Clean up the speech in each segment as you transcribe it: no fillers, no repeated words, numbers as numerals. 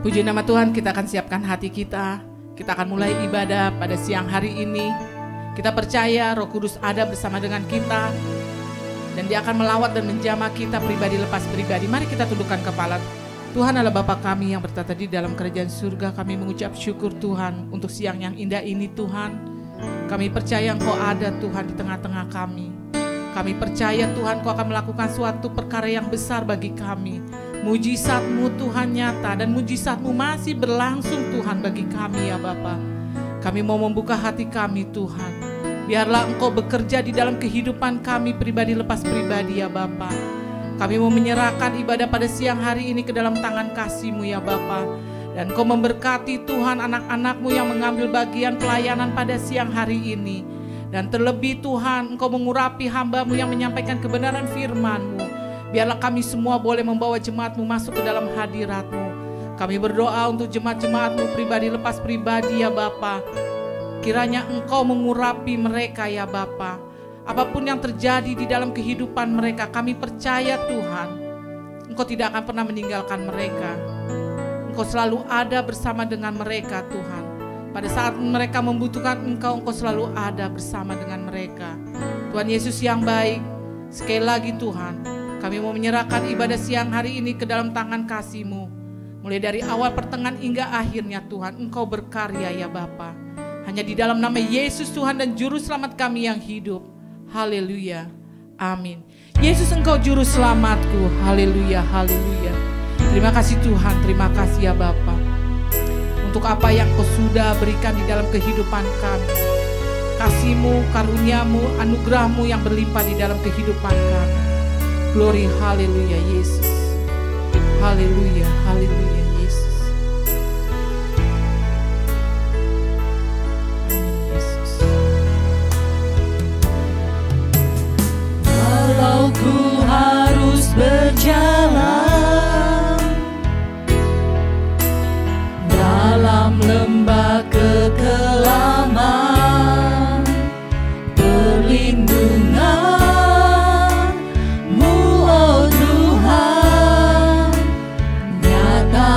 Puji nama Tuhan, kita akan siapkan hati kita. Kita akan mulai ibadah pada siang hari ini. Kita percaya Roh Kudus ada bersama dengan kita. Dan Dia akan melawat dan menjamah kita pribadi lepas pribadi. Mari kita tundukkan kepala. Tuhan adalah Bapa kami yang bertata di dalam kerajaan surga. Kami mengucap syukur Tuhan untuk siang yang indah ini Tuhan. Kami percaya Engkau ada Tuhan di tengah-tengah kami. Kami percaya Tuhan Engkau akan melakukan suatu perkara yang besar bagi kami. Mujizat-Mu Tuhan nyata dan mujizat-Mu masih berlangsung Tuhan bagi kami ya Bapa. Kami mau membuka hati kami Tuhan. Biarlah Engkau bekerja di dalam kehidupan kami pribadi lepas pribadi ya Bapa. Kami mau menyerahkan ibadah pada siang hari ini ke dalam tangan kasih-Mu ya Bapa. Dan Engkau memberkati Tuhan anak-anak-Mu yang mengambil bagian pelayanan pada siang hari ini. Dan terlebih Tuhan Engkau mengurapi hamba-Mu yang menyampaikan kebenaran firman-Mu. Biarlah kami semua boleh membawa jemaat-Mu masuk ke dalam hadirat-Mu. Kami berdoa untuk jemaat-jemaat-Mu pribadi lepas pribadi ya Bapa. Kiranya Engkau mengurapi mereka ya Bapa. Apapun yang terjadi di dalam kehidupan mereka, kami percaya Tuhan, Engkau tidak akan pernah meninggalkan mereka. Engkau selalu ada bersama dengan mereka Tuhan. Pada saat mereka membutuhkan Engkau, Engkau selalu ada bersama dengan mereka. Tuhan Yesus yang baik, sekali lagi Tuhan, kami mau menyerahkan ibadah siang hari ini ke dalam tangan kasih-Mu. Mulai dari awal pertengahan hingga akhirnya Tuhan, Engkau berkarya ya Bapa. Hanya di dalam nama Yesus Tuhan dan Juru Selamat kami yang hidup. Haleluya. Amin. Yesus Engkau Juru Selamatku. Haleluya, haleluya. Terima kasih Tuhan, terima kasih ya Bapa. Untuk apa yang Kau sudah berikan di dalam kehidupan kami. Kasih-Mu, karunia-Mu, anugerah-Mu yang berlimpah di dalam kehidupan kami. Glory, haleluya Yesus. Haleluya, haleluya Yesus. Amin Yesus. Kalau ku harus berjalan dalam lembah kekelaman, perlindungan nyata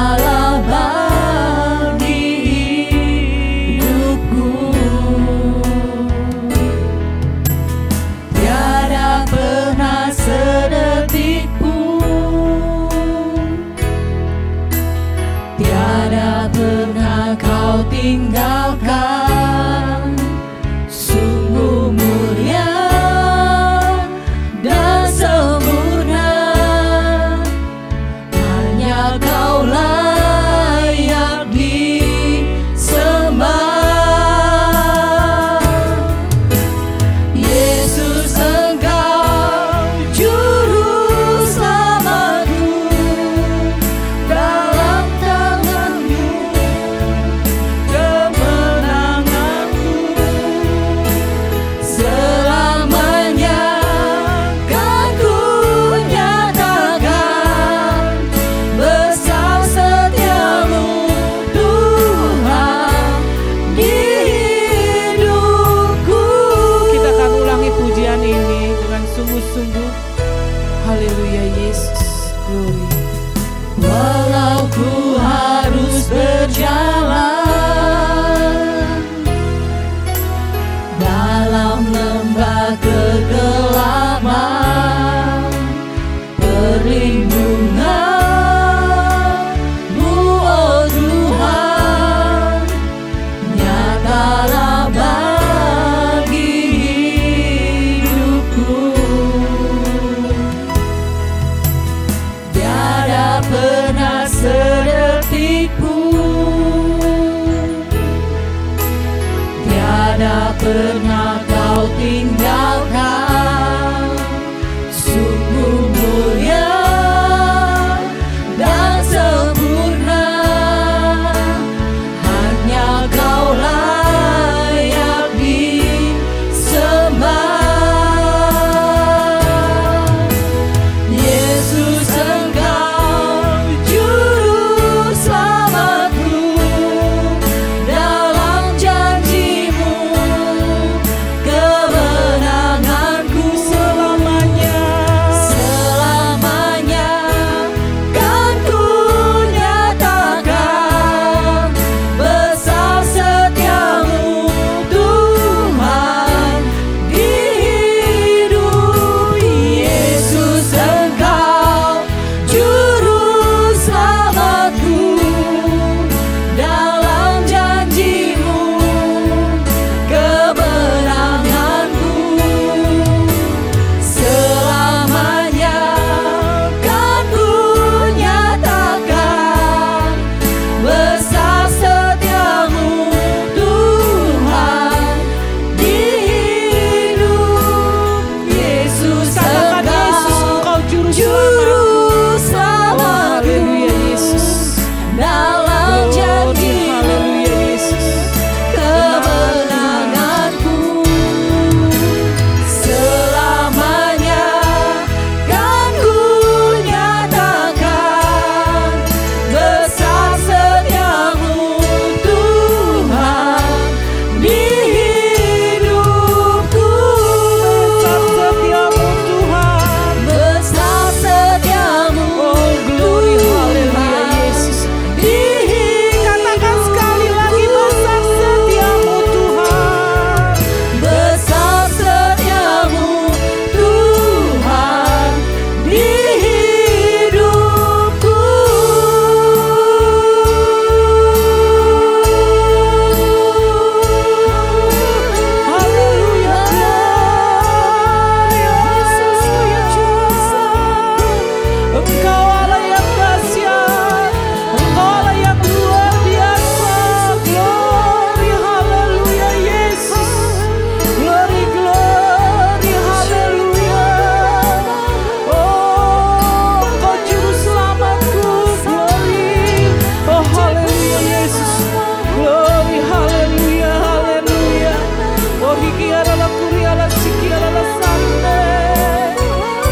kiara la kuria la sikiara la sande.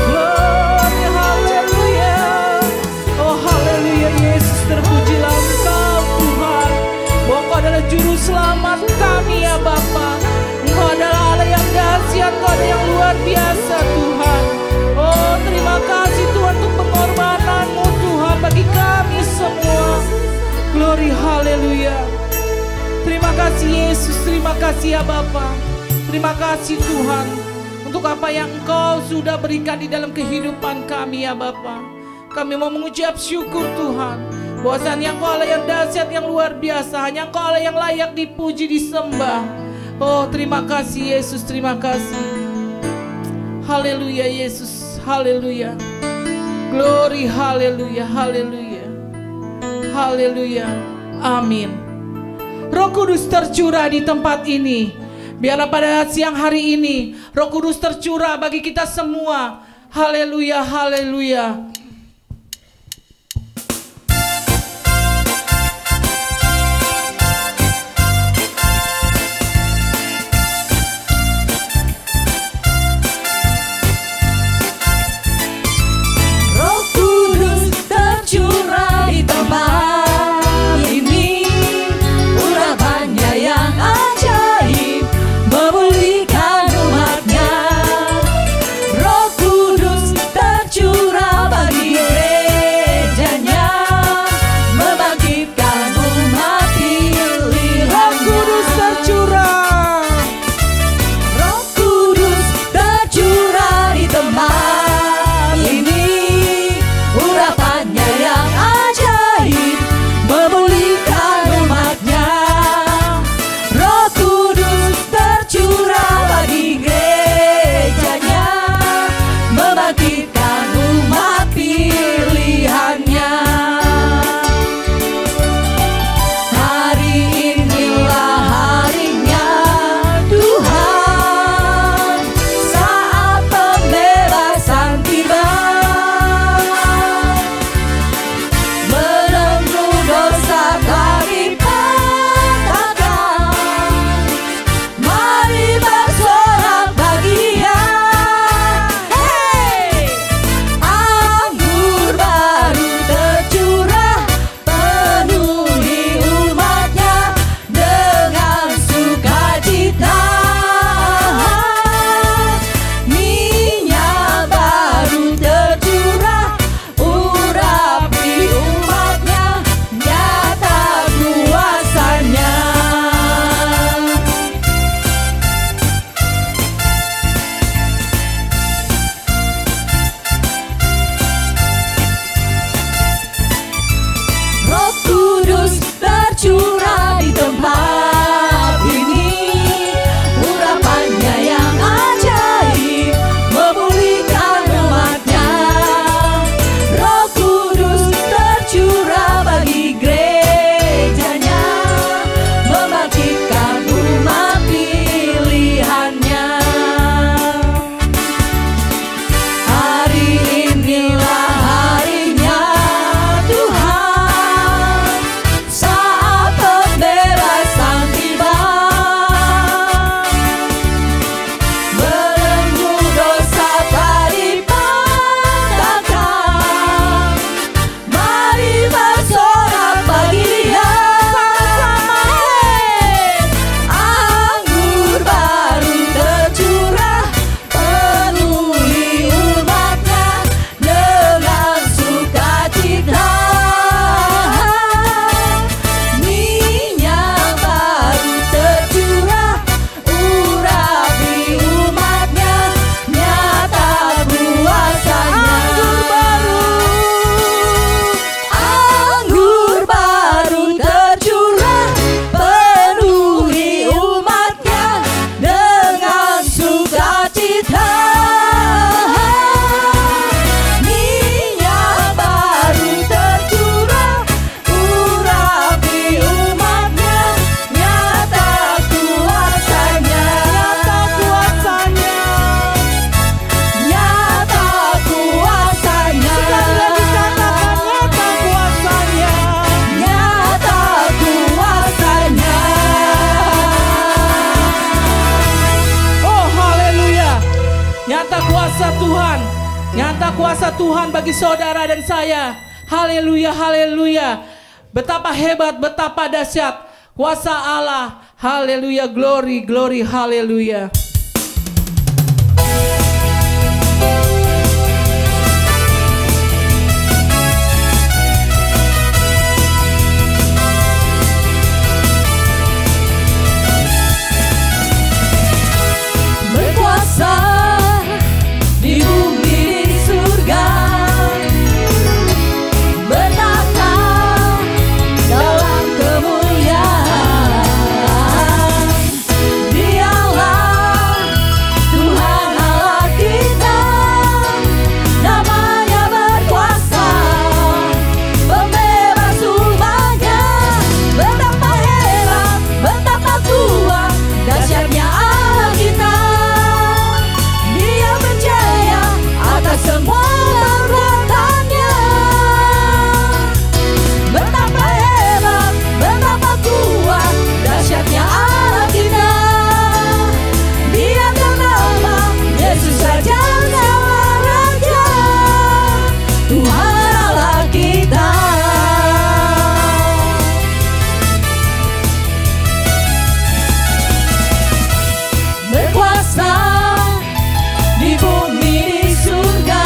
Glory, haleluya. Oh haleluya, Yesus, terpujilah Engkau Tuhan. Bahwa Engkau adalah juru selamat kami ya Bapa. Engkau adalah Allah yang dahsyat, Engkau ada yang luar biasa Tuhan. Oh terima kasih Tuhan untuk pengorbanan-Mu Tuhan bagi kami semua. Glory, haleluya. Terima kasih Yesus, terima kasih ya Bapa. Terima kasih Tuhan untuk apa yang Engkau sudah berikan di dalam kehidupan kami ya Bapa. Kami mau mengucap syukur Tuhan, bahwasanya Engkau Allah yang dahsyat, yang luar biasa. Hanya Engkau Allah yang layak dipuji, disembah. Oh terima kasih Yesus, terima kasih. Haleluya Yesus, haleluya. Glory, haleluya, haleluya. Haleluya, amin. Roh Kudus tercurah di tempat ini. Biarlah pada siang hari ini Roh Kudus tercurah bagi kita semua. Haleluya, haleluya. Roh Kudus tercurah di tempat ini, urapannya yang ajaib memulihkan umatnya. Roh Kudus tercurah bagi Nyata kuasa Tuhan bagi saudara dan saya. Haleluya, haleluya. Betapa hebat, betapa dahsyat kuasa Allah. Haleluya, glory, glory, haleluya. Berkuasa di bumi di surga, bertata dalam kemuliaan. Dialah Tuhan Allah kita, namanya berkuasa, pembebas umatnya. Betapa hebat, betapa kuat, dahsyatnya Allah kita. Dia berjaya atas semua perbuatannya. Betapa hebat, betapa kuat, dahsyatnya Allah kita. Dia bernama Yesus Raja segala raja, Tuhan Allah kita. Berkuasa di bumi di surga,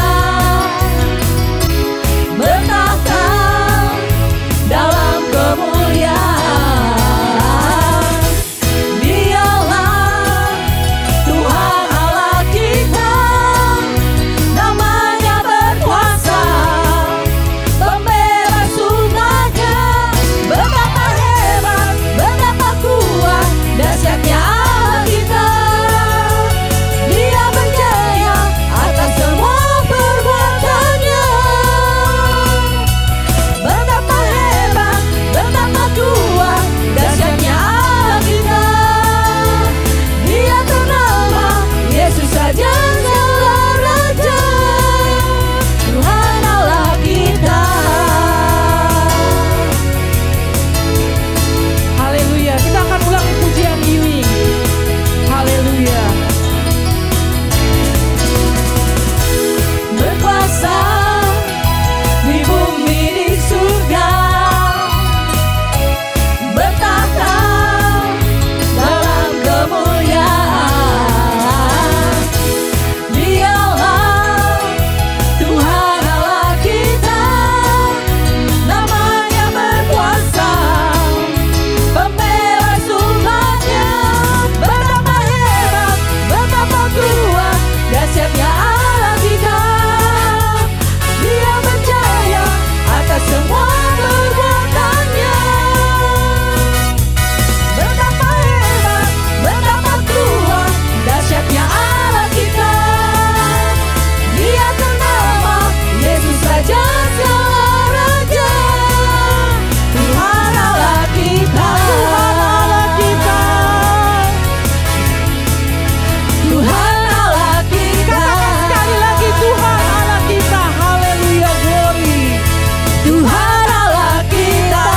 bertata dalam kemuliaan. Dialah Tuhan Allah kita, namanya berkuasa, pembebas umatnya. Betapa hebat, betapa kuat, dahsyatnya Allah kita. Dia berjaya atas semua perbuatannya. Betapa hebat, betapa kuat, dahsyatnya Allah kita. Dia bernama Yesus Raja segala raja, Tuhan Allah kita. Haleluya. Kita akan ulangi pujian ini. Haleluya. Berkuasa di bumi di surga, bertata dalam kemuliaan. Dialah Tuhan Allah kita, namanya berkuasa, pembebas umatnya. Betapa hebat, betapa kuat, dahsyatnya Allah kita. Dia berjaya atas semua perbuatannya. Betapa hebat, betapa kuat, dahsyatnya Allah kita. Dia bernama Yesus Raja segala raja, Tuhan Allah kita. Tuhan Allah kita. Sekali lagi Tuhan Allah kita. Haleluya, glory. Tuhan Allah kita.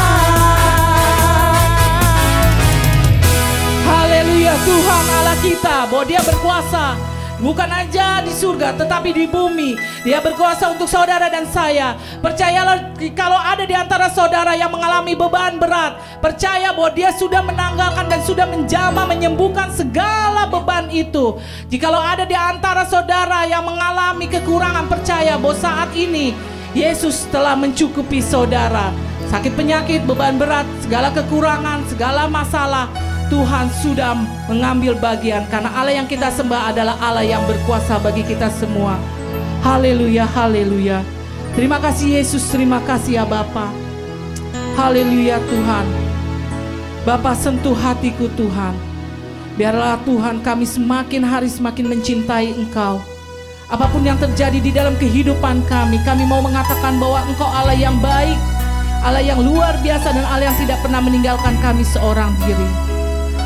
Haleluya, Tuhan Allah kita. Bahwa Dia berkuasa bukan aja di surga tetapi di bumi. Dia berkuasa untuk saudara dan saya. Percayalah, kalau ada di antara saudara yang mengalami beban berat, percaya bahwa Dia sudah menanggalkan dan sudah menjamah, menyembuhkan segala beban itu. Jikalau ada di antara saudara yang mengalami kekurangan, percaya bahwa saat ini Yesus telah mencukupi saudara. Sakit penyakit, beban berat, segala kekurangan, segala masalah, Tuhan sudah mengambil bagian. Karena Allah yang kita sembah adalah Allah yang berkuasa bagi kita semua. Haleluya, haleluya. Terima kasih Yesus, terima kasih ya Bapa. Haleluya Tuhan. Bapa, sentuh hatiku Tuhan. Biarlah Tuhan kami semakin hari semakin mencintai Engkau. Apapun yang terjadi di dalam kehidupan kami mau mengatakan bahwa Engkau Allah yang baik, Allah yang luar biasa, dan Allah yang tidak pernah meninggalkan kami seorang diri.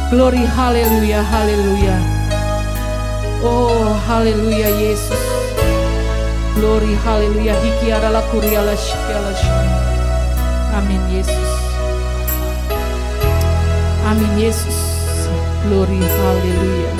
Glory, haleluya, haleluya. Oh, haleluya Yesus. Glory, haleluya. Hiki adalah kuriala shikiala shana. Amin Yesus. Amin Yesus. Glory, haleluya.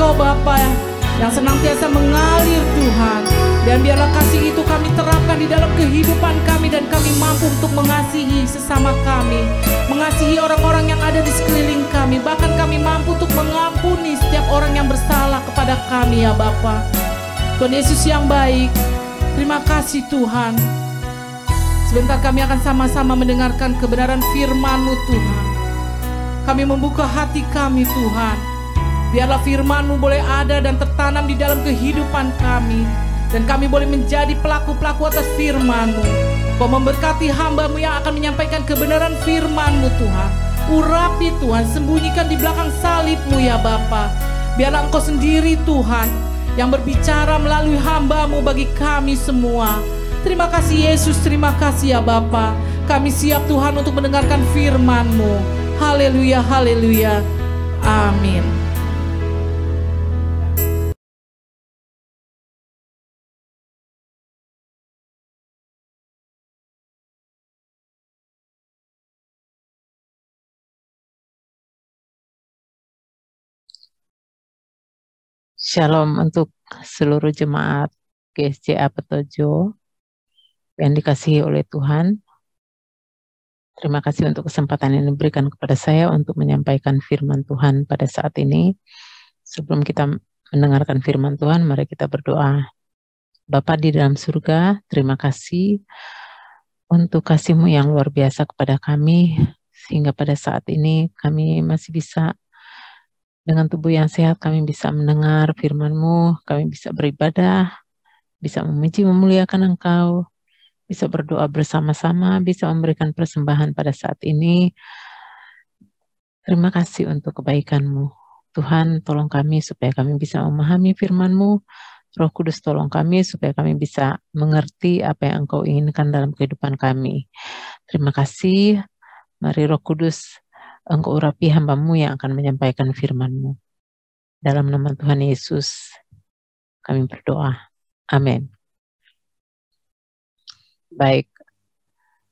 Engkau Bapa yang senantiasa mengalir Tuhan. Dan biarlah kasih itu kami terapkan di dalam kehidupan kami, dan kami mampu untuk mengasihi sesama kami, mengasihi orang-orang yang ada di sekeliling kami. Bahkan kami mampu untuk mengampuni setiap orang yang bersalah kepada kami ya Bapa. Tuhan Yesus yang baik, terima kasih Tuhan. Sebentar kami akan sama-sama mendengarkan kebenaran firman-Mu Tuhan. Kami membuka hati kami Tuhan. Biarlah firman-Mu boleh ada dan tertanam di dalam kehidupan kami, dan kami boleh menjadi pelaku-pelaku atas firman-Mu. Kau memberkati hamba-Mu yang akan menyampaikan kebenaran firman-Mu Tuhan. Urapi Tuhan, sembunyikan di belakang salib-Mu ya Bapa. Biarlah Engkau sendiri Tuhan yang berbicara melalui hamba-Mu bagi kami semua. Terima kasih Yesus, terima kasih ya Bapa. Kami siap Tuhan untuk mendengarkan firman-Mu. Haleluya, haleluya. Amin. Shalom untuk seluruh jemaat GSCA Petojo yang dikasihi oleh Tuhan. Terima kasih untuk kesempatan yang diberikan kepada saya untuk menyampaikan firman Tuhan pada saat ini. Sebelum kita mendengarkan firman Tuhan, mari kita berdoa. Bapa di dalam surga, terima kasih untuk kasih-Mu yang luar biasa kepada kami, sehingga pada saat ini kami masih bisa dengan tubuh yang sehat, kami bisa mendengar firman-Mu, kami bisa beribadah, bisa memuji memuliakan Engkau, bisa berdoa bersama-sama, bisa memberikan persembahan pada saat ini. Terima kasih untuk kebaikan-Mu. Tuhan, tolong kami supaya kami bisa memahami firman-Mu. Roh Kudus, tolong kami supaya kami bisa mengerti apa yang Engkau inginkan dalam kehidupan kami. Terima kasih. Mari Roh Kudus, Engkau urapi hamba-Mu yang akan menyampaikan firman-Mu. Dalam nama Tuhan Yesus, kami berdoa. Amin. Baik,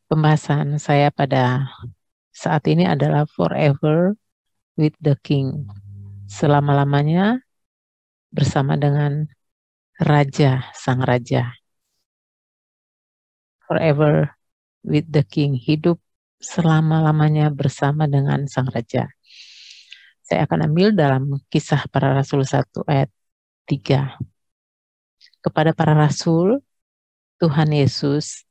pembahasan saya pada saat ini adalah Forever with the King. Selama-lamanya bersama dengan Raja, Sang Raja. Forever with the King. Hidup selama-lamanya bersama dengan Sang Raja. Saya akan ambil dalam Kisah Para Rasul 1 ayat 3. Kepada para rasul, Tuhan Yesus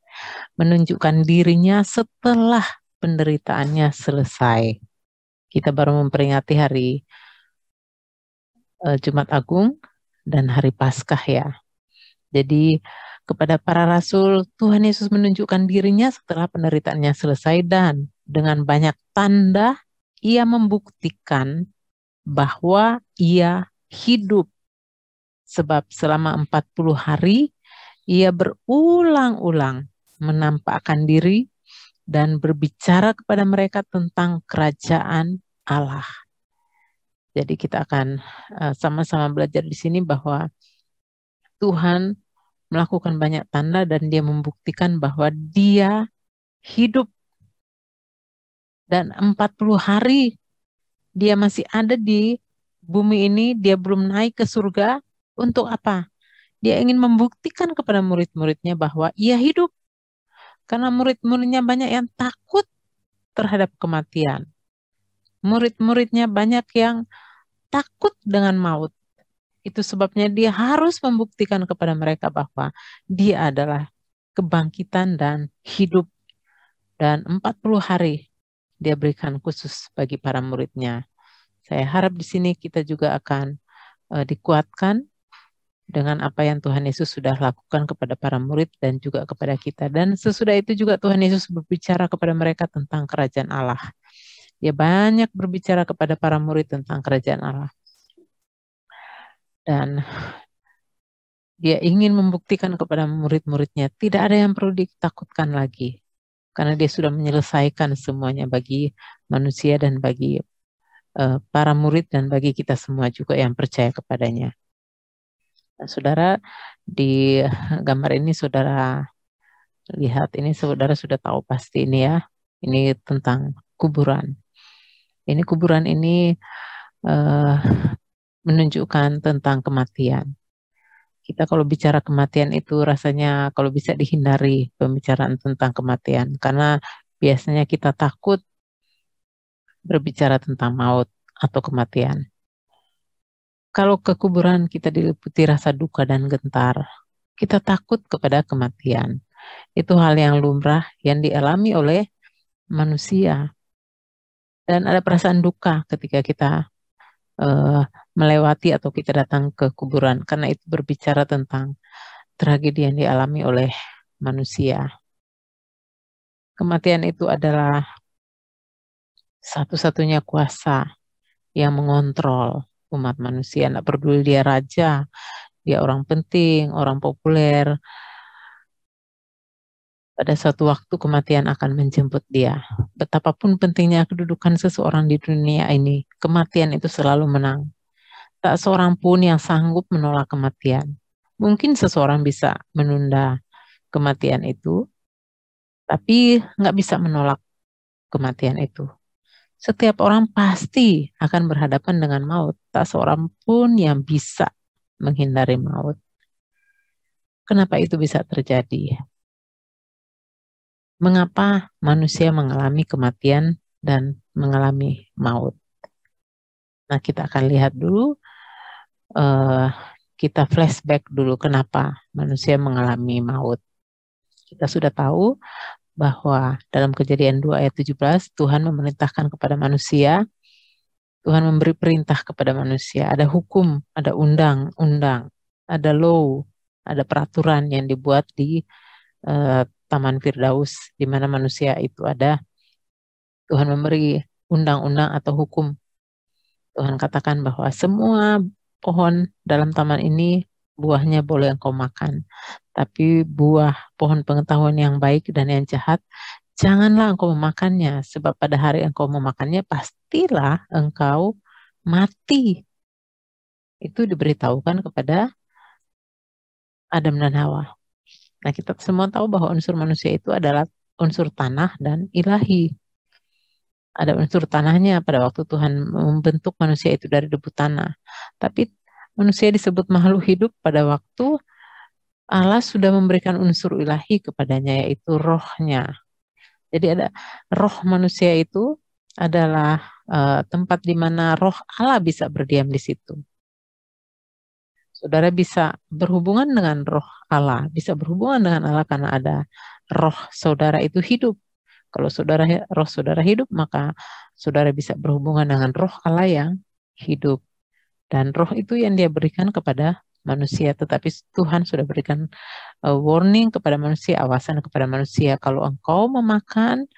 menunjukkan dirinya setelah penderitaannya selesai. Kita baru memperingati hari Jumat Agung dan hari Paskah ya. Jadi kepada para rasul, Tuhan Yesus menunjukkan dirinya setelah penderitaannya selesai, dan dengan banyak tanda ia membuktikan bahwa ia hidup. Sebab selama 40 hari ia berulang-ulang menampakkan diri dan berbicara kepada mereka tentang kerajaan Allah. Jadi kita akan sama-sama belajar di sini bahwa Tuhan melakukan banyak tanda dan dia membuktikan bahwa dia hidup. Dan 40 hari dia masih ada di bumi ini, dia belum naik ke surga. Untuk apa? Dia ingin membuktikan kepada murid-muridnya bahwa ia hidup. Karena murid-muridnya banyak yang takut terhadap kematian. Murid-muridnya banyak yang takut dengan maut. Itu sebabnya dia harus membuktikan kepada mereka bahwa dia adalah kebangkitan dan hidup. Dan 40 hari dia berikan khusus bagi para muridnya. Saya harap di sini kita juga akan dikuatkan dengan apa yang Tuhan Yesus sudah lakukan kepada para murid dan juga kepada kita. Dan sesudah itu juga Tuhan Yesus berbicara kepada mereka tentang kerajaan Allah. Dia banyak berbicara kepada para murid tentang kerajaan Allah. Dan dia ingin membuktikan kepada murid-muridnya tidak ada yang perlu ditakutkan lagi. Karena dia sudah menyelesaikan semuanya bagi manusia dan bagi para murid dan bagi kita semua juga yang percaya kepadanya. Nah, saudara, di gambar ini saudara lihat, ini saudara sudah tahu pasti ini ya. Ini tentang kuburan. Ini kuburan ini menunjukkan tentang kematian. Kita kalau bicara kematian itu rasanya kalau bisa dihindari pembicaraan tentang kematian, karena biasanya kita takut berbicara tentang maut atau kematian. Kalau ke kuburan kita diliputi rasa duka dan gentar, kita takut kepada kematian. Itu hal yang lumrah yang dialami oleh manusia. Dan ada perasaan duka ketika kita melewati atau kita datang ke kuburan, karena itu berbicara tentang tragedi yang dialami oleh manusia. Kematian itu adalah satu-satunya kuasa yang mengontrol umat manusia. Tidak peduli dia raja, dia orang penting, orang populer. Pada suatu waktu kematian akan menjemput dia. Betapapun pentingnya kedudukan seseorang di dunia ini, kematian itu selalu menang. Tak seorang pun yang sanggup menolak kematian. Mungkin seseorang bisa menunda kematian itu, tapi nggak bisa menolak kematian itu. Setiap orang pasti akan berhadapan dengan maut. Tak seorang pun yang bisa menghindari maut. Kenapa itu bisa terjadi? Mengapa manusia mengalami kematian dan mengalami maut? Nah, kita akan lihat dulu, kita flashback dulu kenapa manusia mengalami maut. Kita sudah tahu bahwa dalam Kejadian 2 ayat 17, Tuhan memerintahkan kepada manusia, Tuhan memberi perintah kepada manusia, ada hukum, ada undang-undang, ada law, ada peraturan yang dibuat di Taman Firdaus, di mana manusia itu ada. Tuhan memberi undang-undang atau hukum. Tuhan katakan bahwa semua pohon dalam taman ini buahnya boleh engkau makan. Tapi buah pohon pengetahuan yang baik dan yang jahat, janganlah engkau memakannya. Sebab pada hari engkau memakannya, pastilah engkau mati. Itu diberitahukan kepada Adam dan Hawa. Nah, kita semua tahu bahwa unsur manusia itu adalah unsur tanah dan ilahi. Ada unsur tanahnya pada waktu Tuhan membentuk manusia itu dari debu tanah. Tapi manusia disebut makhluk hidup pada waktu Allah sudah memberikan unsur ilahi kepadanya, yaitu rohnya. Jadi ada roh manusia itu adalah tempat di mana roh Allah bisa berdiam di situ. Saudara bisa berhubungan dengan roh Allah, bisa berhubungan dengan Allah karena ada roh saudara itu hidup. Kalau roh saudara hidup, maka saudara bisa berhubungan dengan roh Allah yang hidup. Dan roh itu yang dia berikan kepada manusia. Tetapi Tuhan sudah berikan warning kepada manusia, awasan kepada manusia. Kalau engkau memakan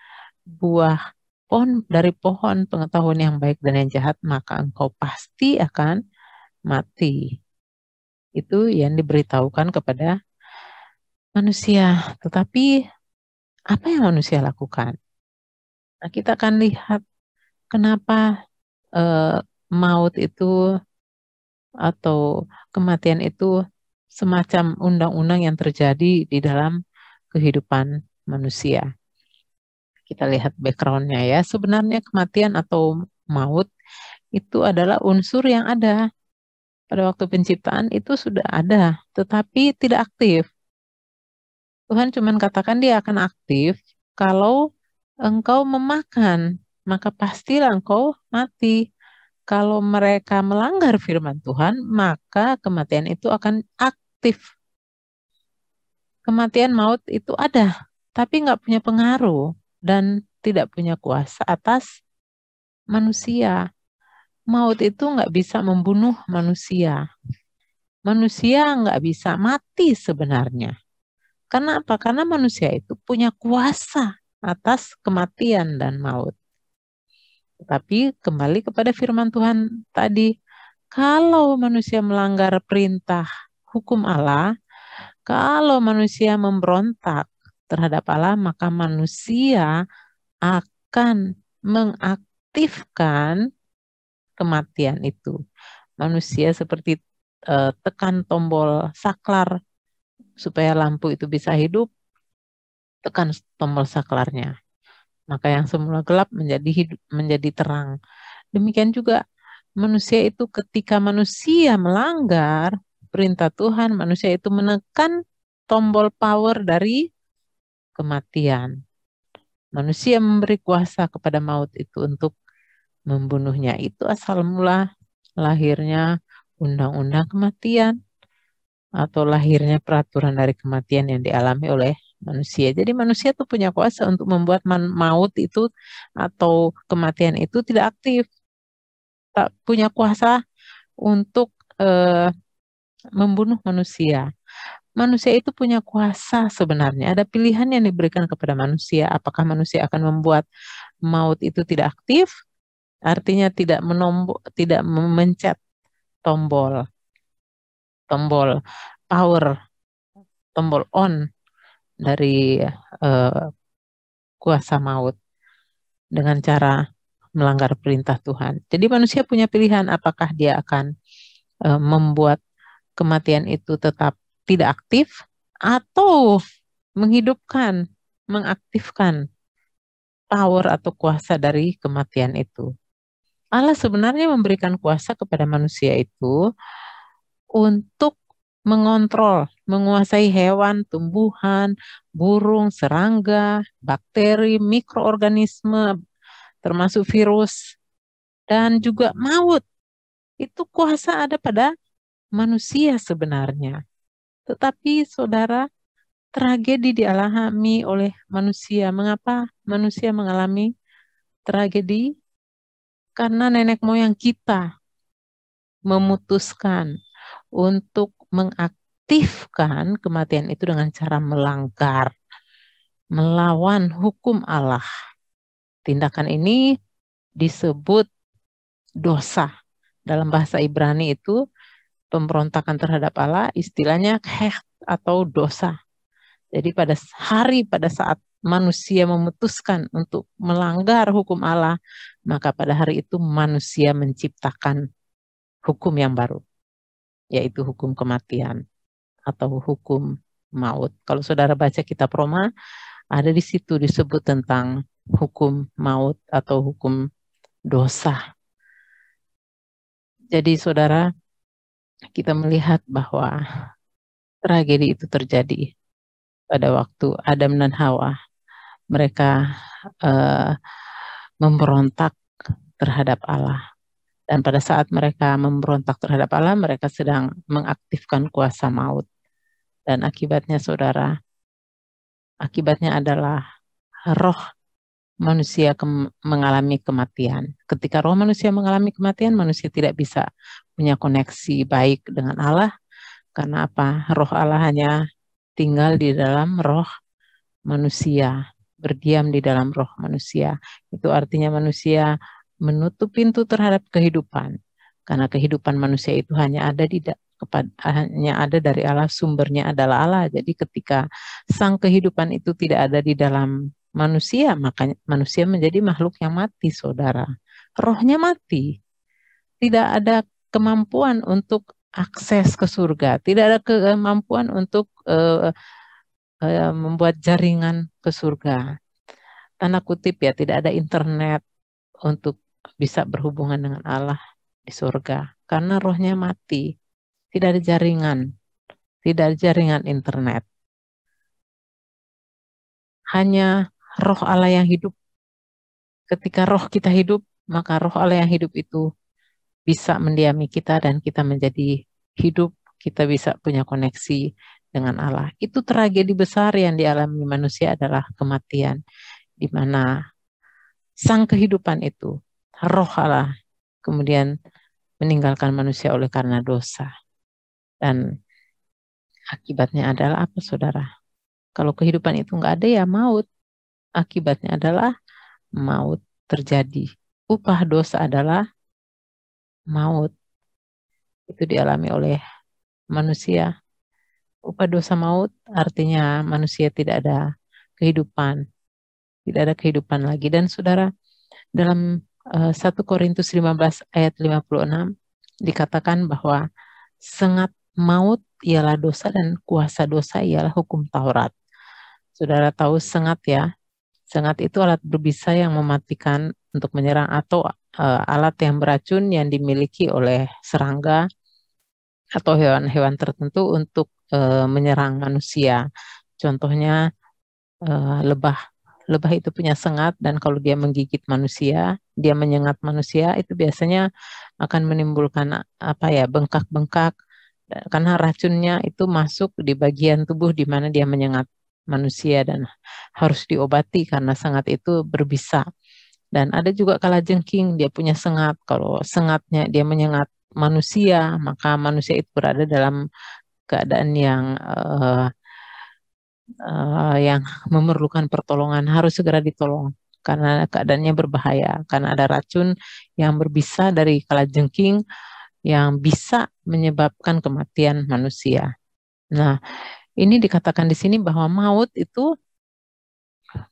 buah dari pohon pengetahuan yang baik dan yang jahat, maka engkau pasti akan mati. Itu yang diberitahukan kepada manusia. Tetapi apa yang manusia lakukan? Nah, kita akan lihat kenapa maut itu atau kematian itu semacam undang-undang yang terjadi di dalam kehidupan manusia. Kita lihat background-nya ya. Sebenarnya kematian atau maut itu adalah unsur yang ada. Pada waktu penciptaan itu sudah ada, tetapi tidak aktif. Tuhan cuma katakan dia akan aktif kalau engkau memakan, maka pastilah engkau mati. Kalau mereka melanggar firman Tuhan, maka kematian itu akan aktif. Kematian maut itu ada, tapi nggak punya pengaruh dan tidak punya kuasa atas manusia. Maut itu nggak bisa membunuh manusia. Manusia nggak bisa mati sebenarnya. Karena apa? Karena manusia itu punya kuasa atas kematian dan maut. Tetapi kembali kepada firman Tuhan tadi, kalau manusia melanggar perintah hukum Allah, kalau manusia memberontak terhadap Allah, maka manusia akan mengaktifkan kematian itu. Manusia seperti tekan tombol saklar supaya lampu itu bisa hidup, tekan tombol saklarnya. Maka yang semula gelap menjadi terang. Demikian juga manusia itu ketika manusia melanggar perintah Tuhan, manusia itu menekan tombol power dari kematian. Manusia memberi kuasa kepada maut itu untuk membunuhnya. Itu asal mula lahirnya undang-undang kematian atau lahirnya peraturan dari kematian yang dialami oleh manusia. Jadi manusia tuh punya kuasa untuk membuat maut itu atau kematian itu tidak aktif. Tak punya kuasa untuk membunuh manusia. Manusia itu punya kuasa sebenarnya. Ada pilihan yang diberikan kepada manusia. Apakah manusia akan membuat maut itu tidak aktif? Artinya tidak memencet tombol power, tombol on dari kuasa maut dengan cara melanggar perintah Tuhan. Jadi manusia punya pilihan apakah dia akan membuat kematian itu tetap tidak aktif atau menghidupkan, mengaktifkan power atau kuasa dari kematian itu. Allah sebenarnya memberikan kuasa kepada manusia itu untuk mengontrol, menguasai hewan, tumbuhan, burung, serangga, bakteri, mikroorganisme, termasuk virus, dan juga maut. Itu kuasa ada pada manusia sebenarnya. Tetapi saudara, tragedi dialami oleh manusia. Mengapa manusia mengalami tragedi? Karena nenek moyang kita memutuskan untuk mengaktifkan kematian itu dengan cara melanggar, melawan hukum Allah. Tindakan ini disebut dosa. Dalam bahasa Ibrani itu pemberontakan terhadap Allah, istilahnya kheht atau dosa. Jadi pada saat manusia memutuskan untuk melanggar hukum Allah, maka pada hari itu manusia menciptakan hukum yang baru, yaitu hukum kematian atau hukum maut. Kalau saudara baca kitab Roma, ada di situ disebut tentang hukum maut atau hukum dosa. Jadi saudara, kita melihat bahwa tragedi itu terjadi pada waktu Adam dan Hawa. Mereka memberontak terhadap Allah. Dan pada saat mereka memberontak terhadap Allah, mereka sedang mengaktifkan kuasa maut. Dan akibatnya saudara, akibatnya adalah roh manusia mengalami kematian. Ketika roh manusia mengalami kematian, manusia tidak bisa punya koneksi baik dengan Allah. Karena apa? Roh Allah hanya tinggal di dalam roh manusia, berdiam di dalam roh manusia. Itu artinya manusia menutup pintu terhadap kehidupan. Karena kehidupan manusia itu hanya ada dari Allah, sumbernya adalah Allah. Jadi ketika sang kehidupan itu tidak ada di dalam manusia, maka manusia menjadi makhluk yang mati, saudara. Rohnya mati. Tidak ada kemampuan untuk akses ke surga. Tidak ada kemampuan untuk membuat jaringan ke surga. Tanda kutip ya, tidak ada internet untuk bisa berhubungan dengan Allah di surga. Karena rohnya mati. Tidak ada jaringan. Tidak ada jaringan internet. Hanya roh Allah yang hidup. Ketika roh kita hidup, maka roh Allah yang hidup itu bisa mendiami kita dan kita menjadi hidup. Kita bisa punya koneksi dengan Allah. Itu tragedi besar yang dialami manusia adalah kematian. Di mana sang kehidupan itu, roh Allah, kemudian meninggalkan manusia oleh karena dosa. Dan akibatnya adalah apa, saudara? Kalau kehidupan itu nggak ada, ya maut. Akibatnya adalah maut terjadi. Upah dosa adalah maut. Itu dialami oleh manusia. Upah dosa maut artinya manusia tidak ada kehidupan. Tidak ada kehidupan lagi. Dan saudara, dalam 1 Korintus 15 ayat 56 dikatakan bahwa sengat maut ialah dosa dan kuasa dosa ialah hukum Taurat. Saudara tahu sengat ya? Sengat itu alat berbisa yang mematikan untuk menyerang atau alat yang beracun yang dimiliki oleh serangga atau hewan-hewan tertentu untuk menyerang manusia. Contohnya lebah. Lebah itu punya sengat, dan kalau dia menggigit manusia, dia menyengat manusia, itu biasanya akan menimbulkan bengkak-bengkak, karena racunnya itu masuk di bagian tubuh di mana dia menyengat manusia dan harus diobati karena sengat itu berbisa. Dan ada juga kalajengking, dia punya sengat. Kalau sengatnya dia menyengat manusia, maka manusia itu berada dalam keadaan yang memerlukan pertolongan, harus segera ditolong karena keadaannya berbahaya, karena ada racun yang berbisa dari kalajengking yang bisa menyebabkan kematian manusia. Nah, ini dikatakan di sini bahwa maut itu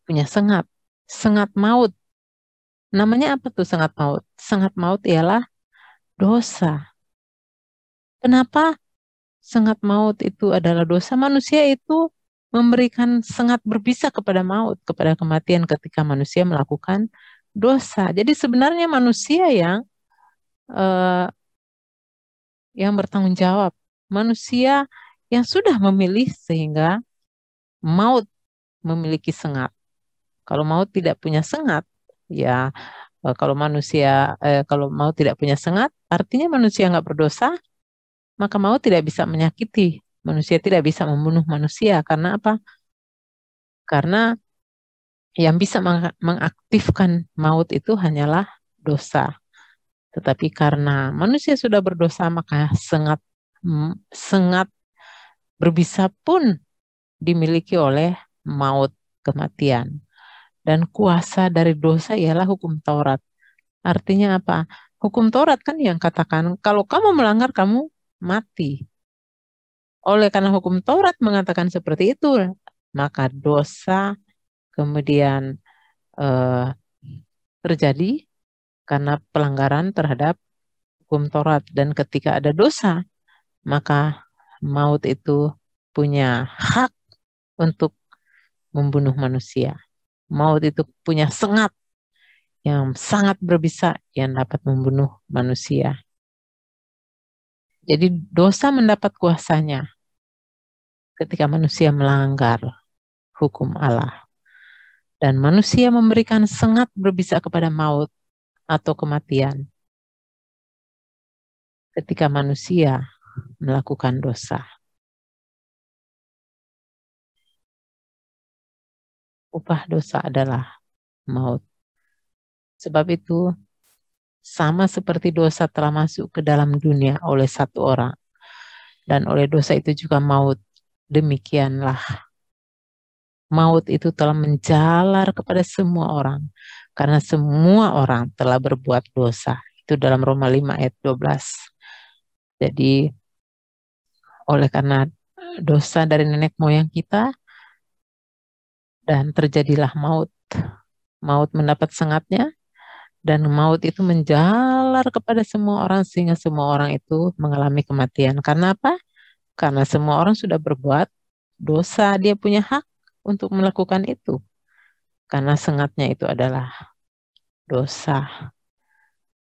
punya sengat, sengat maut. Namanya apa tuh sengat maut? Sengat maut ialah dosa. Kenapa sengat maut itu adalah dosa? Manusia itu memberikan sengat berbisa kepada maut, kepada kematian ketika manusia melakukan dosa. Jadi sebenarnya manusia yang bertanggung jawab, manusia yang sudah memilih sehingga maut memiliki sengat. Kalau maut tidak punya sengat, ya kalau maut tidak punya sengat, artinya manusia nggak berdosa, maka maut tidak bisa menyakiti. Manusia tidak bisa membunuh manusia. Karena apa? Karena yang bisa mengaktifkan maut itu hanyalah dosa. Tetapi karena manusia sudah berdosa, maka sengat berbisa pun dimiliki oleh maut, kematian. Dan kuasa dari dosa ialah hukum Taurat. Artinya apa? Hukum Taurat kan yang katakan, kalau kamu melanggar, kamu mati. Oleh karena hukum Taurat mengatakan seperti itu, maka dosa kemudian terjadi karena pelanggaran terhadap hukum Taurat. Dan ketika ada dosa, maka maut itu punya hak untuk membunuh manusia. Maut itu punya sengat yang sangat berbisa yang dapat membunuh manusia. Jadi dosa mendapat kuasanya ketika manusia melanggar hukum Allah. Dan manusia memberikan sengat berbisa kepada maut atau kematian ketika manusia melakukan dosa. Upah dosa adalah maut. Sebab itu, sama seperti dosa telah masuk ke dalam dunia oleh satu orang, dan oleh dosa itu juga maut, demikianlah maut itu telah menjalar kepada semua orang, karena semua orang telah berbuat dosa. Itu dalam Roma 5 ayat 12. Jadi, oleh karena dosa dari nenek moyang kita, dan terjadilah maut. Maut mendapat sengatnya, dan maut itu menjalar kepada semua orang, sehingga semua orang itu mengalami kematian. Karena apa? Karena semua orang sudah berbuat dosa, dia punya hak untuk melakukan itu. Karena sengatnya itu adalah dosa.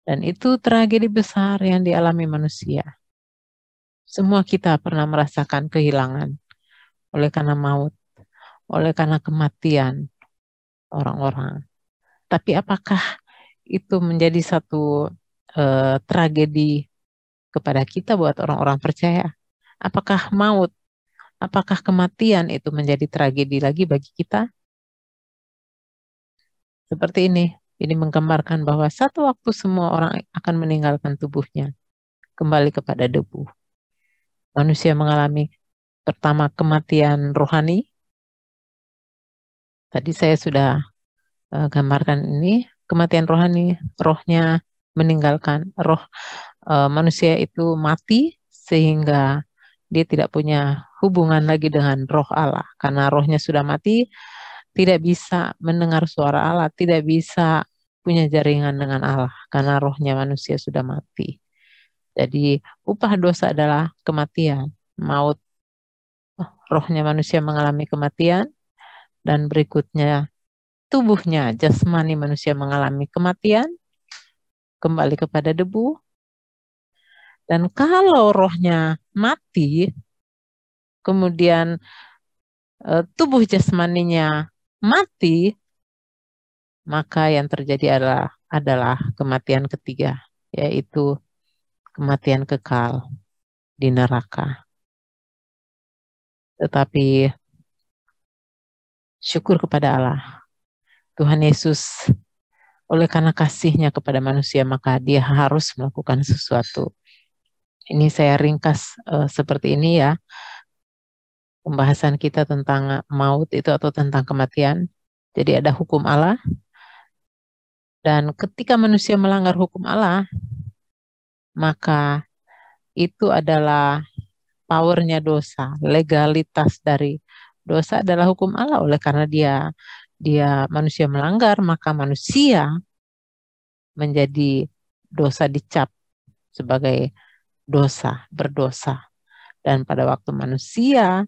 Dan itu tragedi besar yang dialami manusia. Semua kita pernah merasakan kehilangan oleh karena maut, oleh karena kematian orang-orang. Tapi apakah itu menjadi satu tragedi kepada kita buat orang-orang percaya? Apakah maut, apakah kematian itu menjadi tragedi lagi bagi kita? Seperti ini menggambarkan bahwa satu waktu semua orang akan meninggalkan tubuhnya, kembali kepada debu. Manusia mengalami pertama kematian rohani. Tadi saya sudah gambarkan ini, kematian rohani, rohnya meninggalkan, manusia itu mati sehingga dia tidak punya hubungan lagi dengan roh Allah. Karena rohnya sudah mati, tidak bisa mendengar suara Allah, tidak bisa punya jaringan dengan Allah, karena rohnya manusia sudah mati. Jadi upah dosa adalah kematian, maut. Rohnya manusia mengalami kematian, dan berikutnya tubuhnya, jasmani manusia mengalami kematian, kembali kepada debu. Dan kalau rohnya mati, kemudian tubuh jasmaninya mati, maka yang terjadi adalah kematian ketiga, yaitu kematian kekal di neraka. Tetapi syukur kepada Allah, Tuhan Yesus oleh karena kasih-Nya kepada manusia, maka Dia harus melakukan sesuatu. Ini saya ringkas seperti ini ya, pembahasan kita tentang maut itu atau tentang kematian. Jadi ada hukum Allah, dan ketika manusia melanggar hukum Allah, maka itu adalah powernya dosa. Legalitas dari dosa adalah hukum Allah. Oleh karena dia manusia melanggar, maka manusia menjadi dosa, dicap sebagai berdosa. Dan pada waktu manusia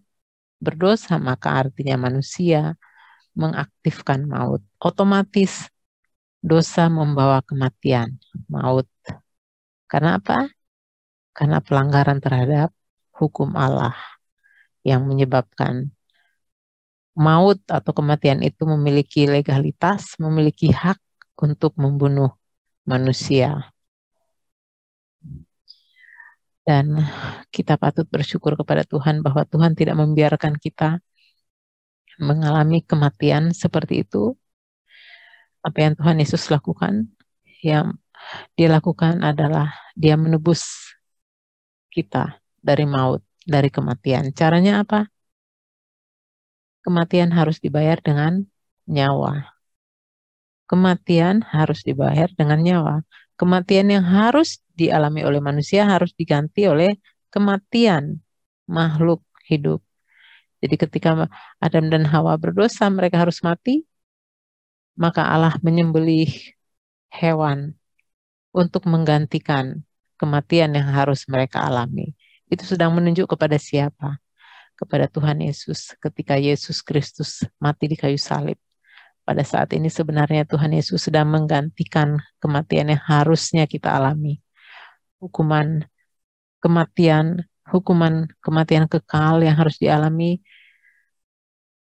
berdosa, maka artinya manusia mengaktifkan maut. Otomatis dosa membawa kematian, maut. Karena apa? Karena pelanggaran terhadap hukum Allah yang menyebabkan maut atau kematian itu memiliki legalitas, memiliki hak untuk membunuh manusia. Dan kita patut bersyukur kepada Tuhan bahwa Tuhan tidak membiarkan kita mengalami kematian seperti itu. Apa yang Tuhan Yesus lakukan, yang Dia lakukan adalah Dia menebus kita dari maut, dari kematian. Caranya apa? Kematian harus dibayar dengan nyawa. Kematian harus dibayar dengan nyawa. Kematian yang harus dialami oleh manusia harus diganti oleh kematian makhluk hidup. Jadi ketika Adam dan Hawa berdosa, mereka harus mati, maka Allah menyembelih hewan untuk menggantikan kematian yang harus mereka alami. Itu sedang menunjuk kepada siapa? Kepada Tuhan Yesus. Ketika Yesus Kristus mati di kayu salib, pada saat ini sebenarnya Tuhan Yesus sedang menggantikan kematian yang harusnya kita alami. Hukuman kematian kekal yang harus dialami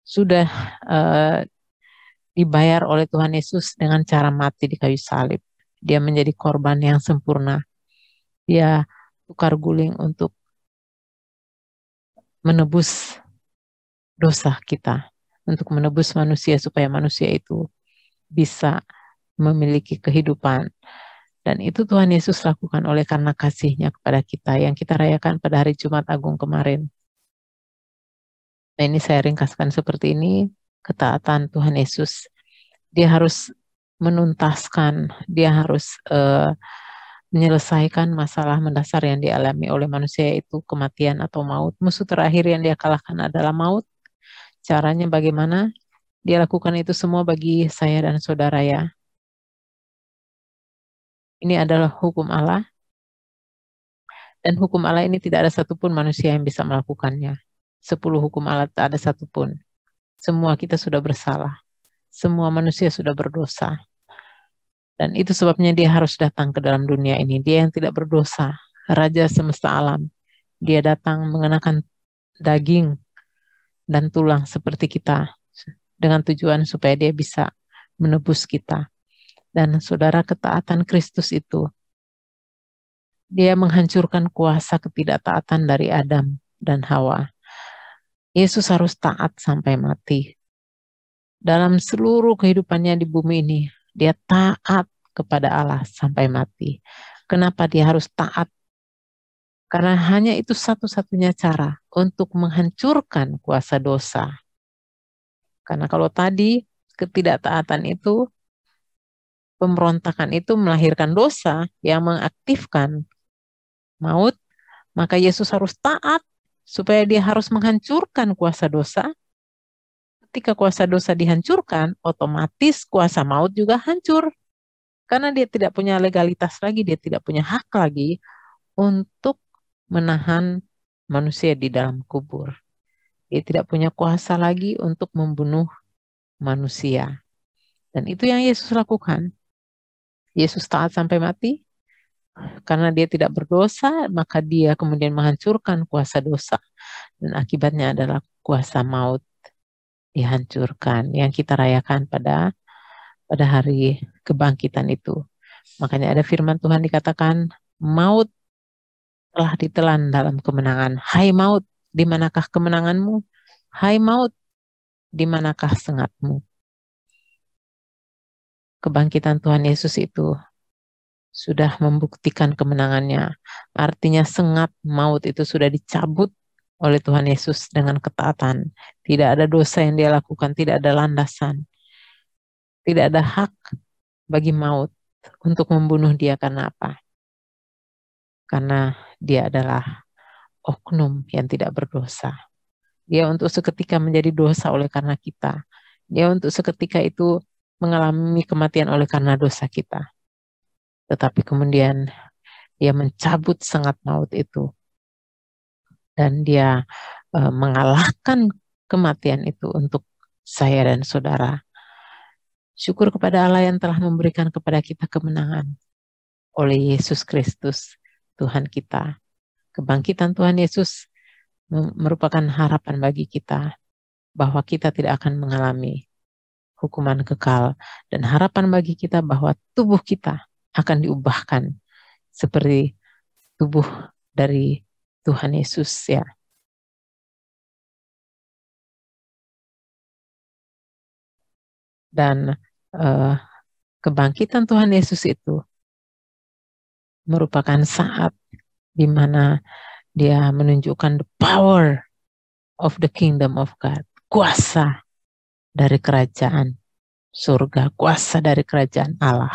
sudah dibayar oleh Tuhan Yesus dengan cara mati di kayu salib. Dia menjadi korban yang sempurna. Dia tukar guling untuk menebus dosa kita, untuk menebus manusia supaya manusia itu bisa memiliki kehidupan. Dan itu Tuhan Yesus lakukan oleh karena kasih-Nya kepada kita yang kita rayakan pada hari Jumat Agung kemarin. Nah, ini saya ringkaskan seperti ini, ketaatan Tuhan Yesus. Dia harus menuntaskan, dia harus menyelesaikan masalah mendasar yang dialami oleh manusia, yaitu kematian atau maut. Musuh terakhir yang dia kalahkan adalah maut. Caranya bagaimana? Dia lakukan itu semua bagi saya dan saudara ya. Ini adalah hukum Allah. Dan hukum Allah ini tidak ada satupun manusia yang bisa melakukannya. 10 hukum Allah tak ada satupun. Semua kita sudah bersalah. Semua manusia sudah berdosa. Dan itu sebabnya dia harus datang ke dalam dunia ini. Dia yang tidak berdosa, Raja semesta alam. Dia datang mengenakan daging dan tulang seperti kita, dengan tujuan supaya dia bisa menebus kita. Dan saudara, ketaatan Kristus itu, dia menghancurkan kuasa ketidaktaatan dari Adam dan Hawa. Yesus harus taat sampai mati. Dalam seluruh kehidupannya di bumi ini, dia taat kepada Allah sampai mati. Kenapa dia harus taat? Karena hanya itu satu-satunya cara untuk menghancurkan kuasa dosa. Karena kalau tadi ketidaktaatan itu, pemberontakan itu melahirkan dosa yang mengaktifkan maut, maka Yesus harus taat supaya dia harus menghancurkan kuasa dosa. Ketika kuasa dosa dihancurkan, otomatis kuasa maut juga hancur. Karena dia tidak punya legalitas lagi, dia tidak punya hak lagi untuk menahan manusia di dalam kubur. Dia tidak punya kuasa lagi untuk membunuh manusia. Dan itu yang Yesus lakukan. Yesus taat sampai mati. Karena dia tidak berdosa, maka dia kemudian menghancurkan kuasa dosa. Dan akibatnya adalah kuasa maut dihancurkan. Yang kita rayakan pada hari kebangkitan itu. Makanya ada firman Tuhan dikatakan, maut telah ditelan dalam kemenangan. Hai maut, di manakah kemenanganmu? Hai maut, di manakah sengatmu? Kebangkitan Tuhan Yesus itu sudah membuktikan kemenangannya. Artinya sengat maut itu sudah dicabut oleh Tuhan Yesus dengan ketaatan. Tidak ada dosa yang dia lakukan, tidak ada landasan. Tidak ada hak bagi maut untuk membunuh dia. Karena apa? Karena dia adalah oknum yang tidak berdosa. Dia untuk seketika menjadi dosa oleh karena kita. Dia untuk seketika itu mengalami kematian oleh karena dosa kita. Tetapi kemudian dia mencabut sengat maut itu. Dan dia mengalahkan kematian itu untuk saya dan saudara. Syukur kepada Allah yang telah memberikan kepada kita kemenangan oleh Yesus Kristus, Tuhan kita. Kebangkitan Tuhan Yesus merupakan harapan bagi kita bahwa kita tidak akan mengalami hukuman kekal. Dan harapan bagi kita bahwa tubuh kita akan diubahkan seperti tubuh dari Tuhan Yesus ya. Dan kebangkitan Tuhan Yesus itu merupakan saat di mana dia menunjukkan the power of the kingdom of God. Kuasa dari kerajaan surga, kuasa dari kerajaan Allah,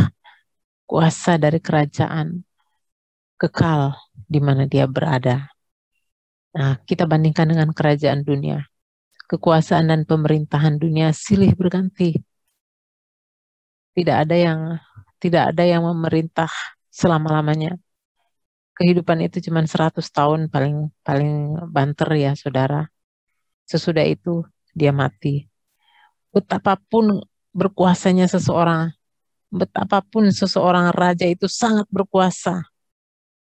kuasa dari kerajaan kekal di mana dia berada. Nah, kita bandingkan dengan kerajaan dunia. Kekuasaan dan pemerintahan dunia silih berganti. Tidak ada yang memerintah selama-lamanya. Kehidupan itu cuma 100 tahun paling banter ya saudara. Sesudah itu dia mati. Betapapun berkuasanya seseorang, betapapun seseorang raja itu sangat berkuasa,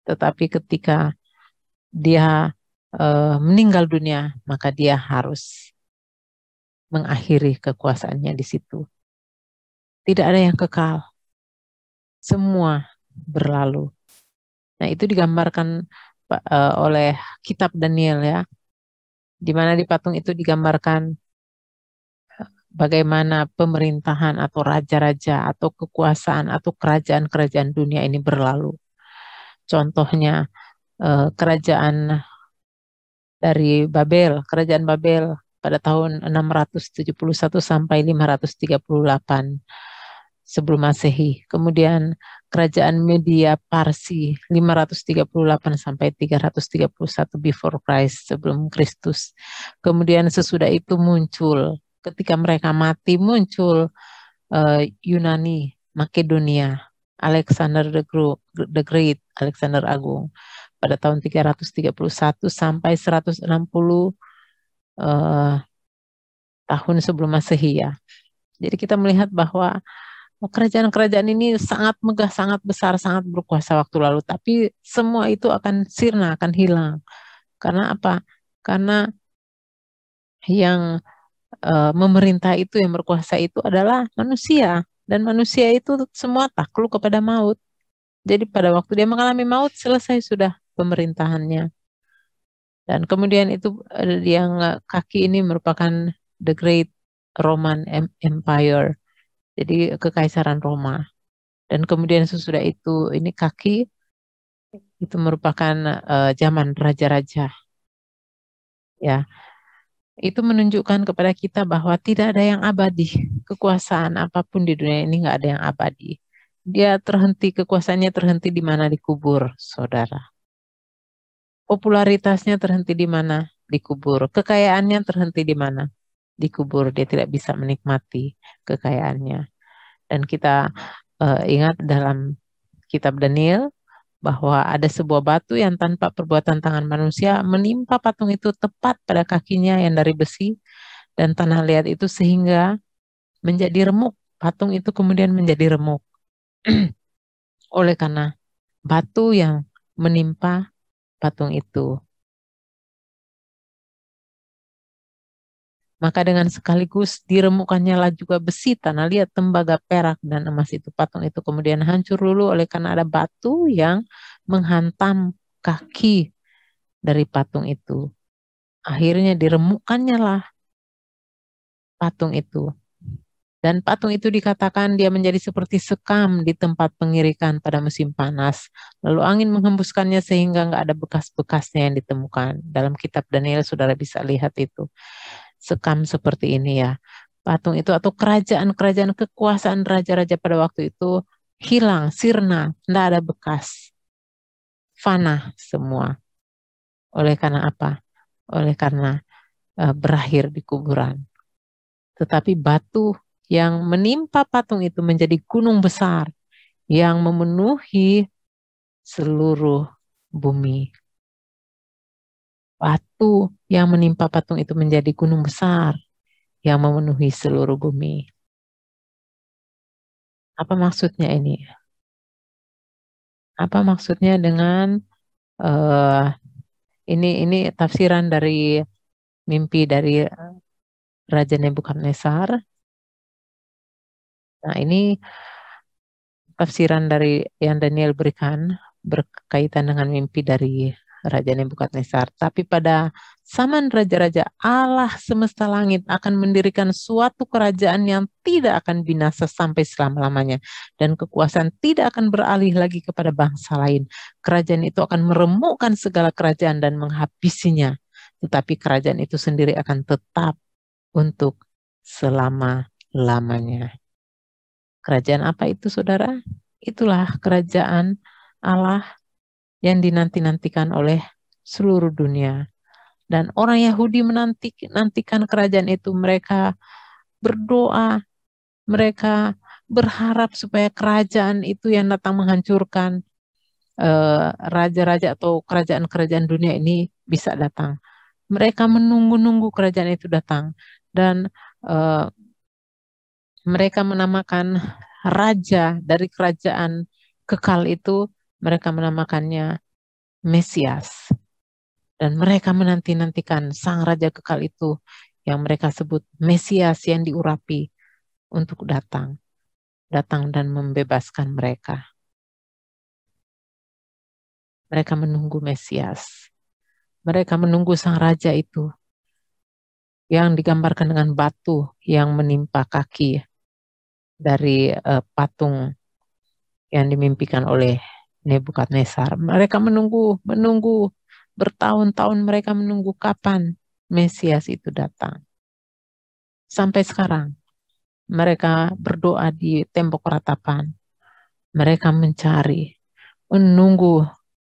tetapi ketika dia meninggal dunia, maka dia harus mengakhiri kekuasaannya di situ. Tidak ada yang kekal. Semua berlalu. Nah, itu digambarkan oleh kitab Daniel ya. Di mana di patung itu digambarkan bagaimana pemerintahan atau raja-raja atau kekuasaan atau kerajaan-kerajaan dunia ini berlalu. Contohnya kerajaan dari Babel, kerajaan Babel pada tahun 671 sampai 538 sebelum Masehi. Kemudian kerajaan Media Parsi 538 sampai 331 before Christ, sebelum Kristus. Kemudian sesudah itu muncul, ketika mereka mati muncul Yunani, Makedonia, Alexander the Great, Alexander Agung pada tahun 331 sampai 160 tahun sebelum Masehi ya. Jadi kita melihat bahwa kerajaan-kerajaan ini sangat megah, sangat besar, sangat berkuasa waktu lalu. Tapi semua itu akan sirna, akan hilang. Karena apa? Karena yang memerintah itu, yang berkuasa itu adalah manusia. Dan manusia itu semua takluk kepada maut. Jadi pada waktu dia mengalami maut, selesai sudah pemerintahannya. Dan kemudian itu yang kaki ini merupakan the Great Roman Empire. Jadi kekaisaran Roma. Dan kemudian sesudah itu ini kaki itu merupakan zaman raja-raja. Ya. Itu menunjukkan kepada kita bahwa tidak ada yang abadi. Kekuasaan apapun di dunia ini nggak ada yang abadi. Dia terhenti, kekuasaannya terhenti di mana? Dikubur, saudara. Popularitasnya terhenti di mana? Dikubur. Kekayaannya terhenti di mana? Dikubur. Dia tidak bisa menikmati kekayaannya. Dan kita ingat dalam kitab Daniel bahwa ada sebuah batu yang tanpa perbuatan tangan manusia menimpa patung itu tepat pada kakinya yang dari besi dan tanah liat itu sehingga menjadi remuk. Patung itu kemudian menjadi remuk. oleh karena batu yang menimpa patung itu. Maka dengan sekaligus diremukkannya lah juga besi, tanah liat, tembaga, perak, dan emas itu. Patung itu kemudian hancur dulu oleh karena ada batu yang menghantam kaki dari patung itu. Akhirnya diremukkannya lah patung itu. Dan patung itu dikatakan dia menjadi seperti sekam di tempat pengirikan pada musim panas. Lalu angin menghembuskannya sehingga nggak ada bekas-bekasnya yang ditemukan. Dalam kitab Daniel saudara bisa lihat itu. Sekam seperti ini ya. Patung itu atau kerajaan-kerajaan kekuasaan raja-raja pada waktu itu hilang, sirna, tidak ada bekas. Fana semua. Oleh karena apa? Oleh karena berakhir di kuburan. Tetapi batu yang menimpa patung itu menjadi gunung besar yang memenuhi seluruh bumi. Batu yang menimpa patung itu menjadi gunung besar yang memenuhi seluruh bumi. Apa maksudnya ini? Apa maksudnya dengan ini tafsiran dari mimpi dari Raja Nebukadnezar. Nah, ini tafsiran dari yang Daniel berikan berkaitan dengan mimpi dari Raja Nebukadnezar. Tapi pada zaman raja-raja, Allah semesta langit akan mendirikan suatu kerajaan yang tidak akan binasa sampai selama-lamanya. Dan kekuasaan tidak akan beralih lagi kepada bangsa lain. Kerajaan itu akan meremukkan segala kerajaan dan menghabisinya. Tetapi kerajaan itu sendiri akan tetap untuk selama-lamanya. Kerajaan apa itu, saudara? Itulah kerajaan Allah yang dinanti-nantikan oleh seluruh dunia. Dan orang Yahudi menantikan kerajaan itu. Mereka berdoa, mereka berharap supaya kerajaan itu yang datang menghancurkan raja-raja atau kerajaan-kerajaan dunia ini bisa datang. Mereka menunggu-nunggu kerajaan itu datang. Dan mereka menamakan raja dari kerajaan kekal itu, mereka menamakannya Mesias. Dan mereka menanti-nantikan sang raja kekal itu yang mereka sebut Mesias yang diurapi untuk datang dan membebaskan mereka. Mereka menunggu Mesias. Mereka menunggu sang raja itu yang digambarkan dengan batu yang menimpa kaki dari patung yang dimimpikan oleh Nebukadnezar. Mereka menunggu bertahun-tahun mereka menunggu kapan Mesias itu datang. Sampai sekarang mereka berdoa di tembok ratapan. Mereka mencari, menunggu,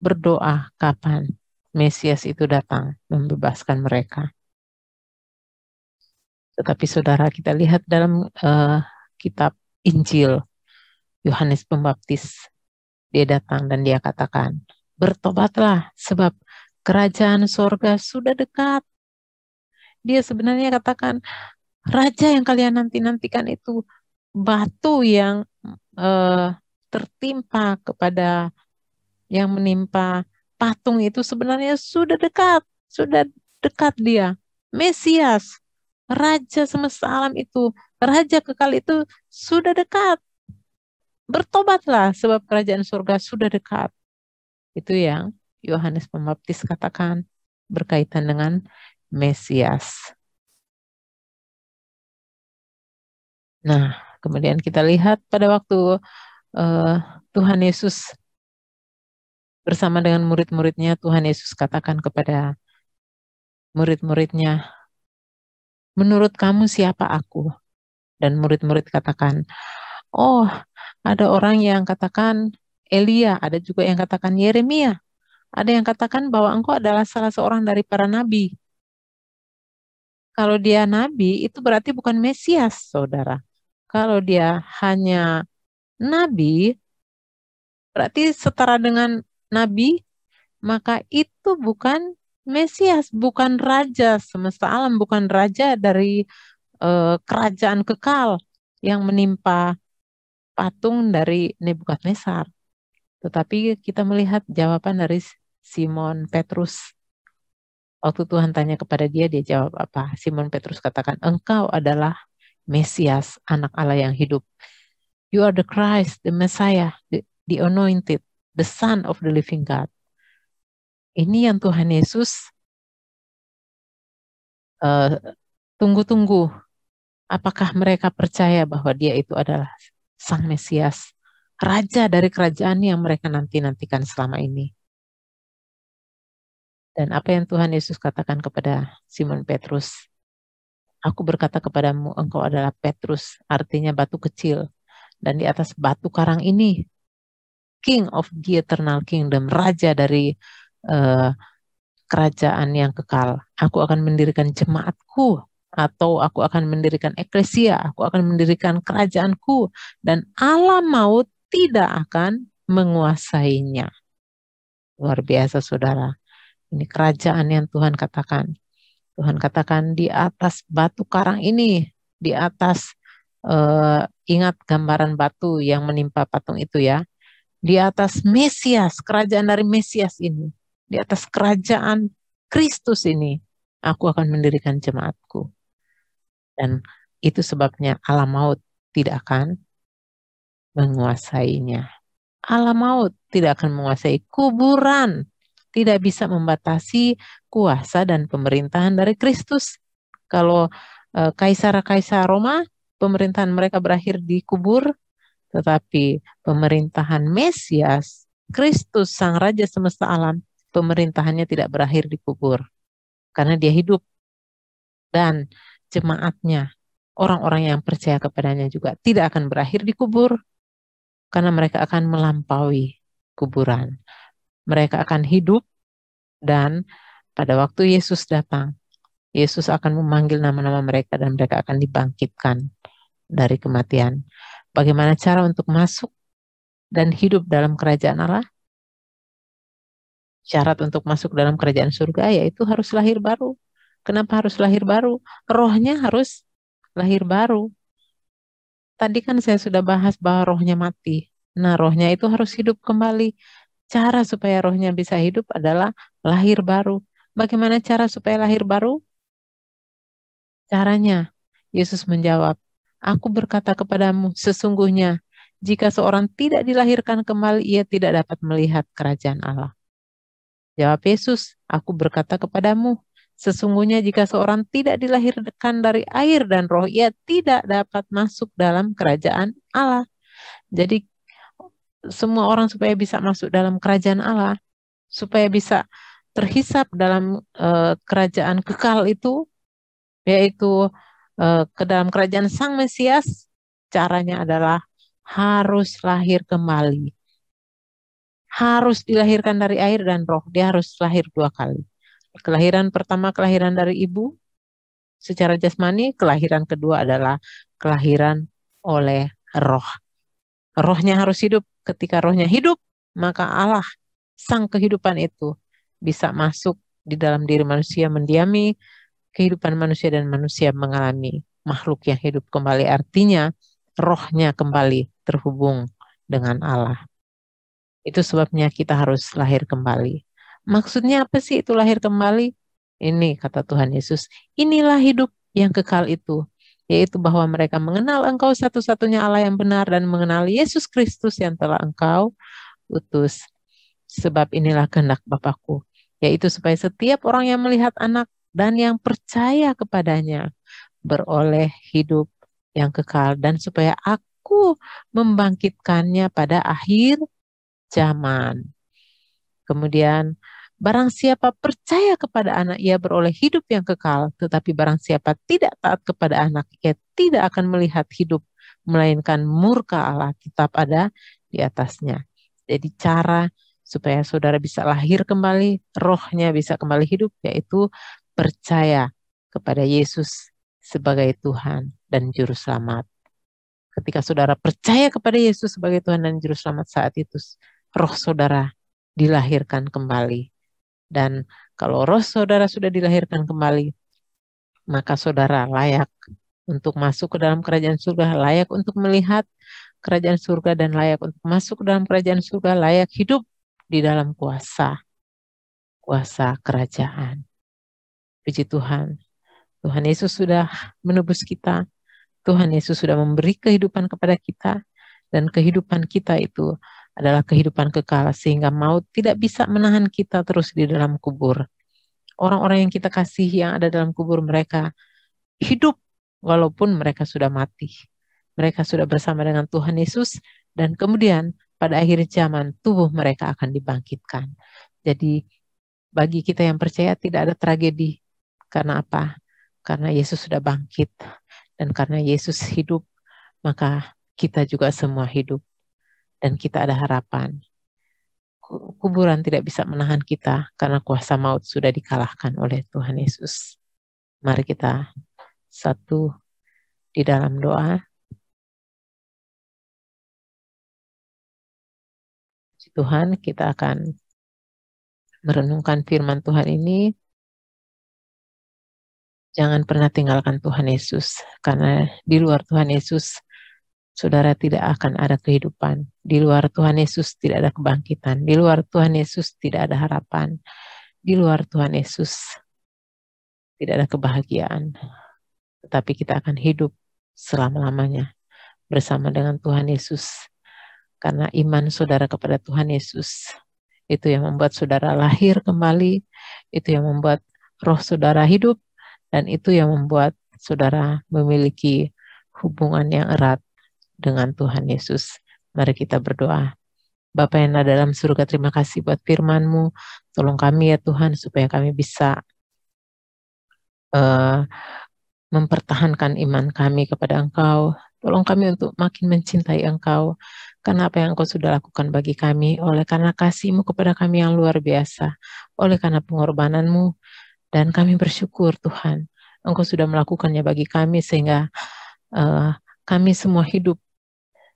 berdoa kapan Mesias itu datang membebaskan mereka. Tetapi saudara, kita lihat dalam kitab Injil Yohanes Pembaptis, dia datang dan dia katakan, bertobatlah sebab kerajaan sorga sudah dekat. Dia sebenarnya katakan, raja yang kalian nanti-nantikan itu batu yang tertimpa kepada yang menimpa patung itu sebenarnya sudah dekat dia. Mesias, raja semesta alam itu, raja kekal itu sudah dekat. Bertobatlah sebab kerajaan surga sudah dekat. Itu yang Yohanes Pembaptis katakan berkaitan dengan Mesias. Nah, kemudian kita lihat pada waktu Tuhan Yesus bersama dengan murid-muridnya, Tuhan Yesus katakan kepada murid-muridnya, menurut kamu siapa aku? Dan murid-murid katakan, oh, ada orang yang katakan Elia, ada juga yang katakan Yeremia, ada yang katakan bahwa engkau adalah salah seorang dari para nabi. Kalau dia nabi, itu berarti bukan Mesias, saudara. Kalau dia hanya nabi, berarti setara dengan nabi, maka itu bukan Mesias, bukan raja semesta alam, bukan raja dari kerajaan kekal yang menimpa patung dari Nebukadnezar. Tetapi kita melihat jawaban dari Simon Petrus. Waktu Tuhan tanya kepada dia jawab apa? Simon Petrus katakan, engkau adalah Mesias, anak Allah yang hidup. You are the Christ, the Messiah, the anointed, the Son of the living God. Ini yang Tuhan Yesus tunggu-tunggu. Apakah mereka percaya bahwa dia itu adalah Sang Mesias, Raja dari kerajaan yang mereka nanti-nantikan selama ini? Dan apa yang Tuhan Yesus katakan kepada Simon Petrus? Aku berkata kepadamu, engkau adalah Petrus, artinya batu kecil. Dan di atas batu karang ini, King of the Eternal Kingdom, Raja dari kerajaan yang kekal. Aku akan mendirikan jemaatku, atau aku akan mendirikan eklesia, aku akan mendirikan kerajaanku, dan alam maut tidak akan menguasainya. Luar biasa, saudara. Ini kerajaan yang Tuhan katakan. Tuhan katakan di atas batu karang ini, di atas, ingat gambaran batu yang menimpa patung itu ya, di atas Mesias, kerajaan dari Mesias ini, di atas kerajaan Kristus ini, aku akan mendirikan jemaatku. Dan itu sebabnya alam maut tidak akan menguasainya. Alam maut tidak akan menguasai, kuburan tidak bisa membatasi kuasa dan pemerintahan dari Kristus. Kalau kaisar-kaisar Roma, pemerintahan mereka berakhir di kubur, tetapi pemerintahan Mesias, Kristus Sang Raja semesta alam, pemerintahannya tidak berakhir di kubur. Karena dia hidup. Dan jemaatnya, orang-orang yang percaya kepadanya juga tidak akan berakhir di kubur. Karena mereka akan melampaui kuburan. Mereka akan hidup, dan pada waktu Yesus datang, Yesus akan memanggil nama-nama mereka dan mereka akan dibangkitkan dari kematian. Bagaimana cara untuk masuk dan hidup dalam kerajaan Allah? Syarat untuk masuk dalam kerajaan surga yaitu harus lahir baru. Kenapa harus lahir baru? Rohnya harus lahir baru. Tadi kan saya sudah bahas bahwa rohnya mati. Nah, rohnya itu harus hidup kembali. Cara supaya rohnya bisa hidup adalah lahir baru. Bagaimana cara supaya lahir baru? Caranya, Yesus menjawab, aku berkata kepadamu, sesungguhnya jika seorang tidak dilahirkan kembali, ia tidak dapat melihat kerajaan Allah. Jawab Yesus, aku berkata kepadamu, sesungguhnya jika seorang tidak dilahirkan dari air dan roh, ia tidak dapat masuk dalam kerajaan Allah. Jadi semua orang supaya bisa masuk dalam kerajaan Allah, supaya bisa terhisap dalam kerajaan kekal itu, yaitu ke dalam kerajaan Sang Mesias, caranya adalah harus lahir kembali. Harus dilahirkan dari air dan roh. Dia harus lahir 2 kali. Kelahiran pertama, kelahiran dari ibu secara jasmani. Kelahiran kedua adalah kelahiran oleh roh. Rohnya harus hidup. Ketika rohnya hidup, maka Allah, Sang kehidupan itu, bisa masuk di dalam diri manusia, mendiami kehidupan manusia, dan manusia mengalami makhluk yang hidup kembali. Artinya, rohnya kembali terhubung dengan Allah. Itu sebabnya kita harus lahir kembali. Maksudnya apa sih itu lahir kembali? Ini kata Tuhan Yesus, inilah hidup yang kekal itu, yaitu bahwa mereka mengenal Engkau satu-satunya Allah yang benar dan mengenal Yesus Kristus yang telah Engkau utus. Sebab inilah kehendak Bapa-Ku, yaitu supaya setiap orang yang melihat Anak dan yang percaya kepadanya beroleh hidup yang kekal, dan supaya Aku membangkitkannya pada akhir zaman. Kemudian, barang siapa percaya kepada Anak, ia beroleh hidup yang kekal. Tetapi barang siapa tidak taat kepada Anak, ia tidak akan melihat hidup, melainkan murka Allah tetap ada di atasnya. Jadi cara supaya saudara bisa lahir kembali, rohnya bisa kembali hidup, yaitu percaya kepada Yesus sebagai Tuhan dan Juru Selamat. Ketika saudara percaya kepada Yesus sebagai Tuhan dan Juru Selamat, saat itu roh saudara dilahirkan kembali. Dan kalau roh saudara sudah dilahirkan kembali, maka saudara layak untuk masuk ke dalam kerajaan surga, layak untuk melihat kerajaan surga dan layak untuk masuk dalam kerajaan surga, layak hidup di dalam kuasa kerajaan. Puji Tuhan. Tuhan Yesus sudah menebus kita. Tuhan Yesus sudah memberi kehidupan kepada kita. Dan kehidupan kita itu adalah kehidupan kekal, sehingga maut tidak bisa menahan kita terus di dalam kubur. Orang-orang yang kita kasih yang ada dalam kubur, mereka hidup walaupun mereka sudah mati. Mereka sudah bersama dengan Tuhan Yesus, dan kemudian pada akhir zaman tubuh mereka akan dibangkitkan. Jadi bagi kita yang percaya tidak ada tragedi. Karena apa? Karena Yesus sudah bangkit, dan karena Yesus hidup, maka kita juga semua hidup. Dan kita ada harapan. Kuburan tidak bisa menahan kita karena kuasa maut sudah dikalahkan oleh Tuhan Yesus. Mari kita satu di dalam doa. Tuhan, kita akan merenungkan firman Tuhan ini. Jangan pernah tinggalkan Tuhan Yesus, karena di luar Tuhan Yesus saudara tidak akan ada kehidupan. Di luar Tuhan Yesus tidak ada kebangkitan. Di luar Tuhan Yesus tidak ada harapan. Di luar Tuhan Yesus tidak ada kebahagiaan. Tetapi kita akan hidup selama-lamanya bersama dengan Tuhan Yesus. Karena iman saudara kepada Tuhan Yesus, itu yang membuat saudara lahir kembali, itu yang membuat roh saudara hidup, dan itu yang membuat saudara memiliki hubungan yang erat dengan Tuhan Yesus. Mari kita berdoa. Bapa yang ada dalam surga, terima kasih buat firman-Mu. Tolong kami ya Tuhan, supaya kami bisa mempertahankan iman kami kepada Engkau. Tolong kami untuk makin mencintai Engkau, karena apa yang Engkau sudah lakukan bagi kami, oleh karena kasih-Mu kepada kami yang luar biasa, oleh karena pengorbanan-Mu, dan kami bersyukur Tuhan, Engkau sudah melakukannya bagi kami, sehingga kami semua hidup,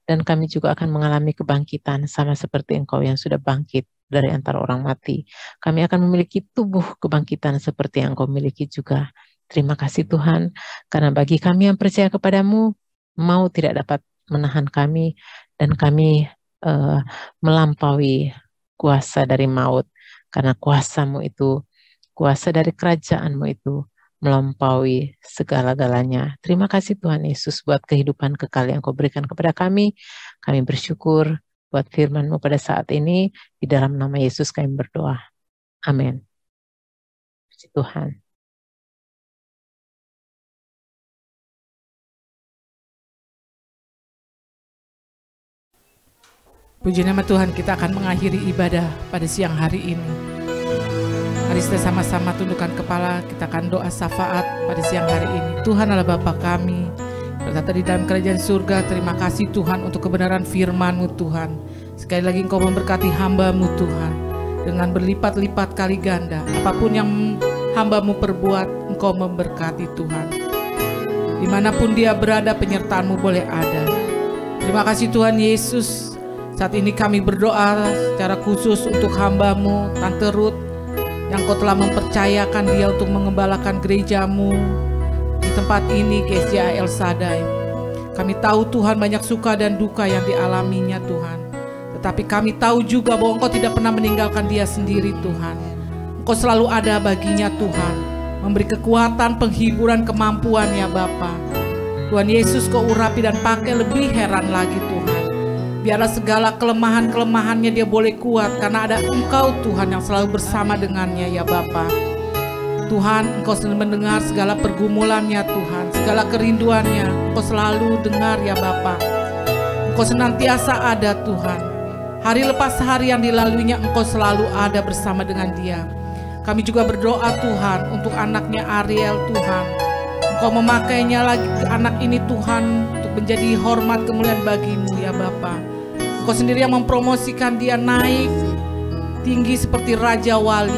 dan kami juga akan mengalami kebangkitan sama seperti Engkau yang sudah bangkit dari antara orang mati. Kami akan memiliki tubuh kebangkitan seperti yang Engkau miliki juga. Terima kasih Tuhan, karena bagi kami yang percaya kepadamu, maut tidak dapat menahan kami, dan kami melampaui kuasa dari maut, karena kuasa-Mu itu, kuasa dari kerajaan-Mu itu melampaui segala-galanya. Terima kasih Tuhan Yesus buat kehidupan kekal yang Kau berikan kepada kami. Kami bersyukur buat firman-Mu pada saat ini. Di dalam nama Yesus kami berdoa. Amin. Puji Tuhan. Puji nama Tuhan, kita akan mengakhiri ibadah pada siang hari ini. Mari kita sama-sama tundukkan kepala, kita akan doa syafaat pada siang hari ini. Tuhan adalah Bapa kami, berkata di dalam kerajaan surga. Terima kasih Tuhan untuk kebenaran firman-Mu Tuhan. Sekali lagi Engkau memberkati hamba-Mu Tuhan dengan berlipat-lipat kali ganda. Apapun yang hamba-Mu perbuat, Engkau memberkati Tuhan. Dimanapun dia berada, penyertaan-Mu boleh ada. Terima kasih Tuhan Yesus. Saat ini kami berdoa secara khusus untuk hamba-Mu, Tante Ruth, yang Kau telah mempercayakan dia untuk mengembalakan gereja-Mu di tempat ini, GSJA El Shaddai. Kami tahu Tuhan banyak suka dan duka yang dialaminya Tuhan. Tetapi kami tahu juga bahwa Engkau tidak pernah meninggalkan dia sendiri Tuhan. Engkau selalu ada baginya Tuhan. Memberi kekuatan, penghiburan, kemampuan ya Bapa. Tuhan Yesus Kau urapi dan pakai lebih heran lagi Tuhan. Biarlah segala kelemahan-kelemahannya dia boleh kuat, karena ada Engkau Tuhan yang selalu bersama dengannya ya Bapa. Tuhan, Engkau selalu mendengar segala pergumulannya Tuhan, segala kerinduannya Engkau selalu dengar ya Bapa. Engkau senantiasa ada Tuhan. Hari lepas hari yang dilaluinya Engkau selalu ada bersama dengan dia. Kami juga berdoa Tuhan untuk anaknya Ariel Tuhan. Engkau memakainya lagi anak ini Tuhan untuk menjadi hormat kemuliaan bagi-Mu ya Bapa. Engkau sendiri yang mempromosikan dia naik tinggi seperti Raja Wali,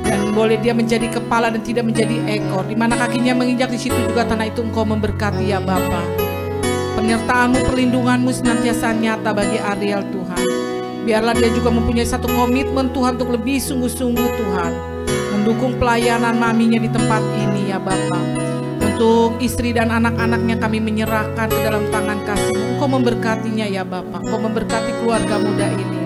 dan boleh dia menjadi kepala dan tidak menjadi ekor. Di mana kakinya menginjak, di situ juga tanah itu Engkau memberkati ya Bapa. Penyertaan-Mu, perlindungan-Mu senantiasa nyata bagi Ariel Tuhan. Biarlah dia juga mempunyai satu komitmen Tuhan untuk lebih sungguh-sungguh Tuhan mendukung pelayanan maminya di tempat ini ya Bapa. Untuk istri dan anak-anaknya kami menyerahkan ke dalam tangan kasih-Mu. Engkau memberkatinya ya Bapa, Engkau memberkati keluarga muda ini.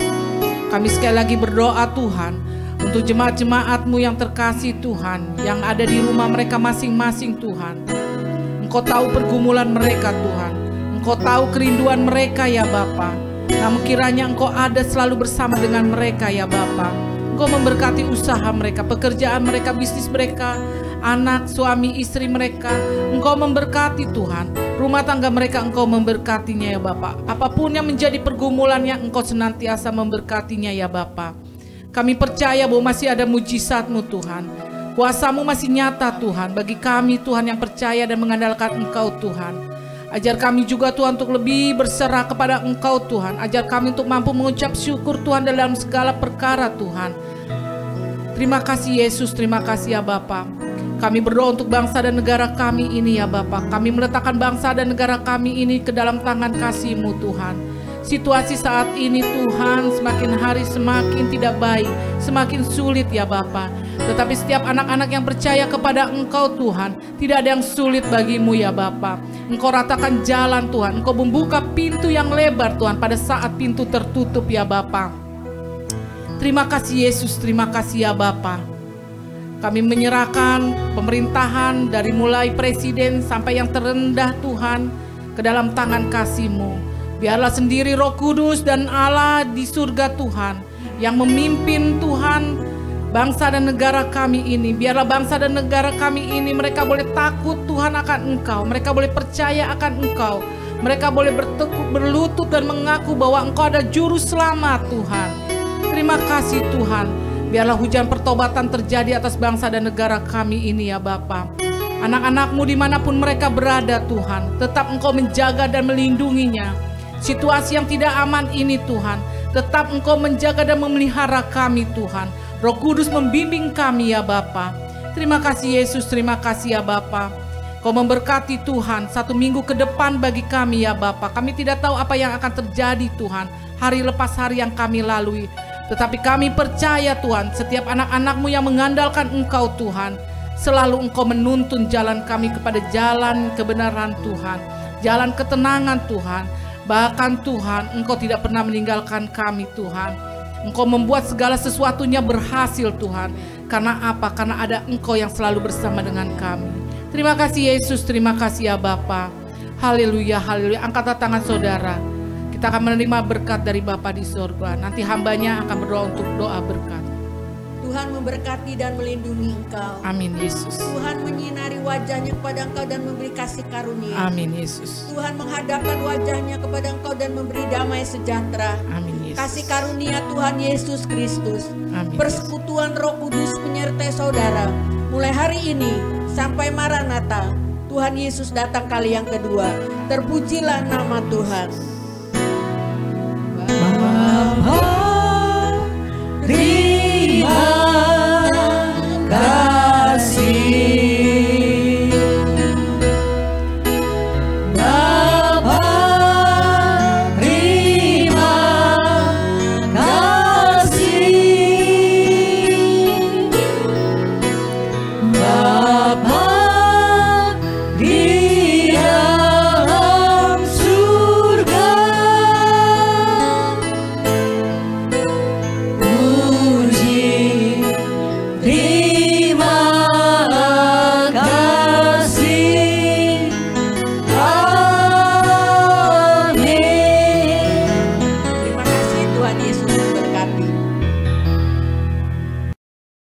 Kami sekali lagi berdoa Tuhan, untuk jemaat-jemaat-Mu yang terkasih Tuhan, yang ada di rumah mereka masing-masing Tuhan. Engkau tahu pergumulan mereka Tuhan, Engkau tahu kerinduan mereka ya Bapa. Namun kiranya Engkau ada selalu bersama dengan mereka ya Bapa. Engkau memberkati usaha mereka, pekerjaan mereka, bisnis mereka, anak, suami, istri mereka. Engkau memberkati Tuhan. Rumah tangga mereka Engkau memberkatinya ya Bapa. Apapun yang menjadi pergumulannya, Engkau senantiasa memberkatinya ya Bapa. Kami percaya bahwa masih ada mujizat-Mu Tuhan. Kuasa-Mu masih nyata Tuhan bagi kami Tuhan yang percaya dan mengandalkan Engkau Tuhan. Ajar kami juga Tuhan untuk lebih berserah kepada Engkau Tuhan. Ajar kami untuk mampu mengucap syukur Tuhan dalam segala perkara Tuhan. Terima kasih Yesus, terima kasih ya Bapa. Kami berdoa untuk bangsa dan negara kami ini ya Bapa. Kami meletakkan bangsa dan negara kami ini ke dalam tangan kasih-Mu Tuhan. Situasi saat ini Tuhan semakin hari semakin tidak baik, semakin sulit ya Bapa. Tetapi setiap anak-anak yang percaya kepada Engkau Tuhan, tidak ada yang sulit bagimu ya Bapa. Engkau ratakan jalan Tuhan, Engkau membuka pintu yang lebar Tuhan pada saat pintu tertutup ya Bapa. Terima kasih Yesus, terima kasih ya Bapa. Kami menyerahkan pemerintahan dari mulai presiden sampai yang terendah Tuhan ke dalam tangan kasih-Mu. Biarlah sendiri Roh Kudus dan Allah di surga Tuhan yang memimpin Tuhan bangsa dan negara kami ini. Biarlah bangsa dan negara kami ini mereka boleh takut Tuhan akan Engkau. Mereka boleh percaya akan Engkau. Mereka boleh berlutut dan mengaku bahwa Engkau ada juru selamat Tuhan. Terima kasih Tuhan. Biarlah hujan pertobatan terjadi atas bangsa dan negara kami ini ya Bapa. Anak-anak-Mu dimanapun mereka berada Tuhan, tetap Engkau menjaga dan melindunginya. Situasi yang tidak aman ini Tuhan, tetap Engkau menjaga dan memelihara kami Tuhan. Roh Kudus membimbing kami ya Bapa. Terima kasih Yesus, terima kasih ya Bapa. Kau memberkati Tuhan 1 minggu ke depan bagi kami ya Bapa. Kami tidak tahu apa yang akan terjadi Tuhan, hari lepas hari yang kami lalui. Tetapi kami percaya Tuhan, setiap anak-anak-Mu yang mengandalkan Engkau Tuhan, selalu Engkau menuntun jalan kami kepada jalan kebenaran Tuhan, jalan ketenangan Tuhan. Bahkan Tuhan, Engkau tidak pernah meninggalkan kami Tuhan. Engkau membuat segala sesuatunya berhasil Tuhan. Karena apa? Karena ada Engkau yang selalu bersama dengan kami. Terima kasih Yesus, terima kasih ya Bapa. Haleluya, haleluya. Angkatlah tangan saudara. Kita akan menerima berkat dari Bapa di surga. Nanti hambanya akan berdoa untuk doa berkat. Tuhan memberkati dan melindungi Engkau. Amin Yesus. Tuhan menyinari wajahnya kepada Engkau dan memberi kasih karunia. Amin Yesus. Tuhan menghadapkan wajahnya kepada Engkau dan memberi damai sejahtera. Amin Yesus. Kasih karunia Tuhan Yesus Kristus, Amin. persekutuan Roh Kudus menyertai saudara mulai hari ini sampai Maranatha. Tuhan Yesus datang kali yang kedua. Terpujilah nama Tuhan. Bapa, Terima kasih Bapa, terima kasih Bapa.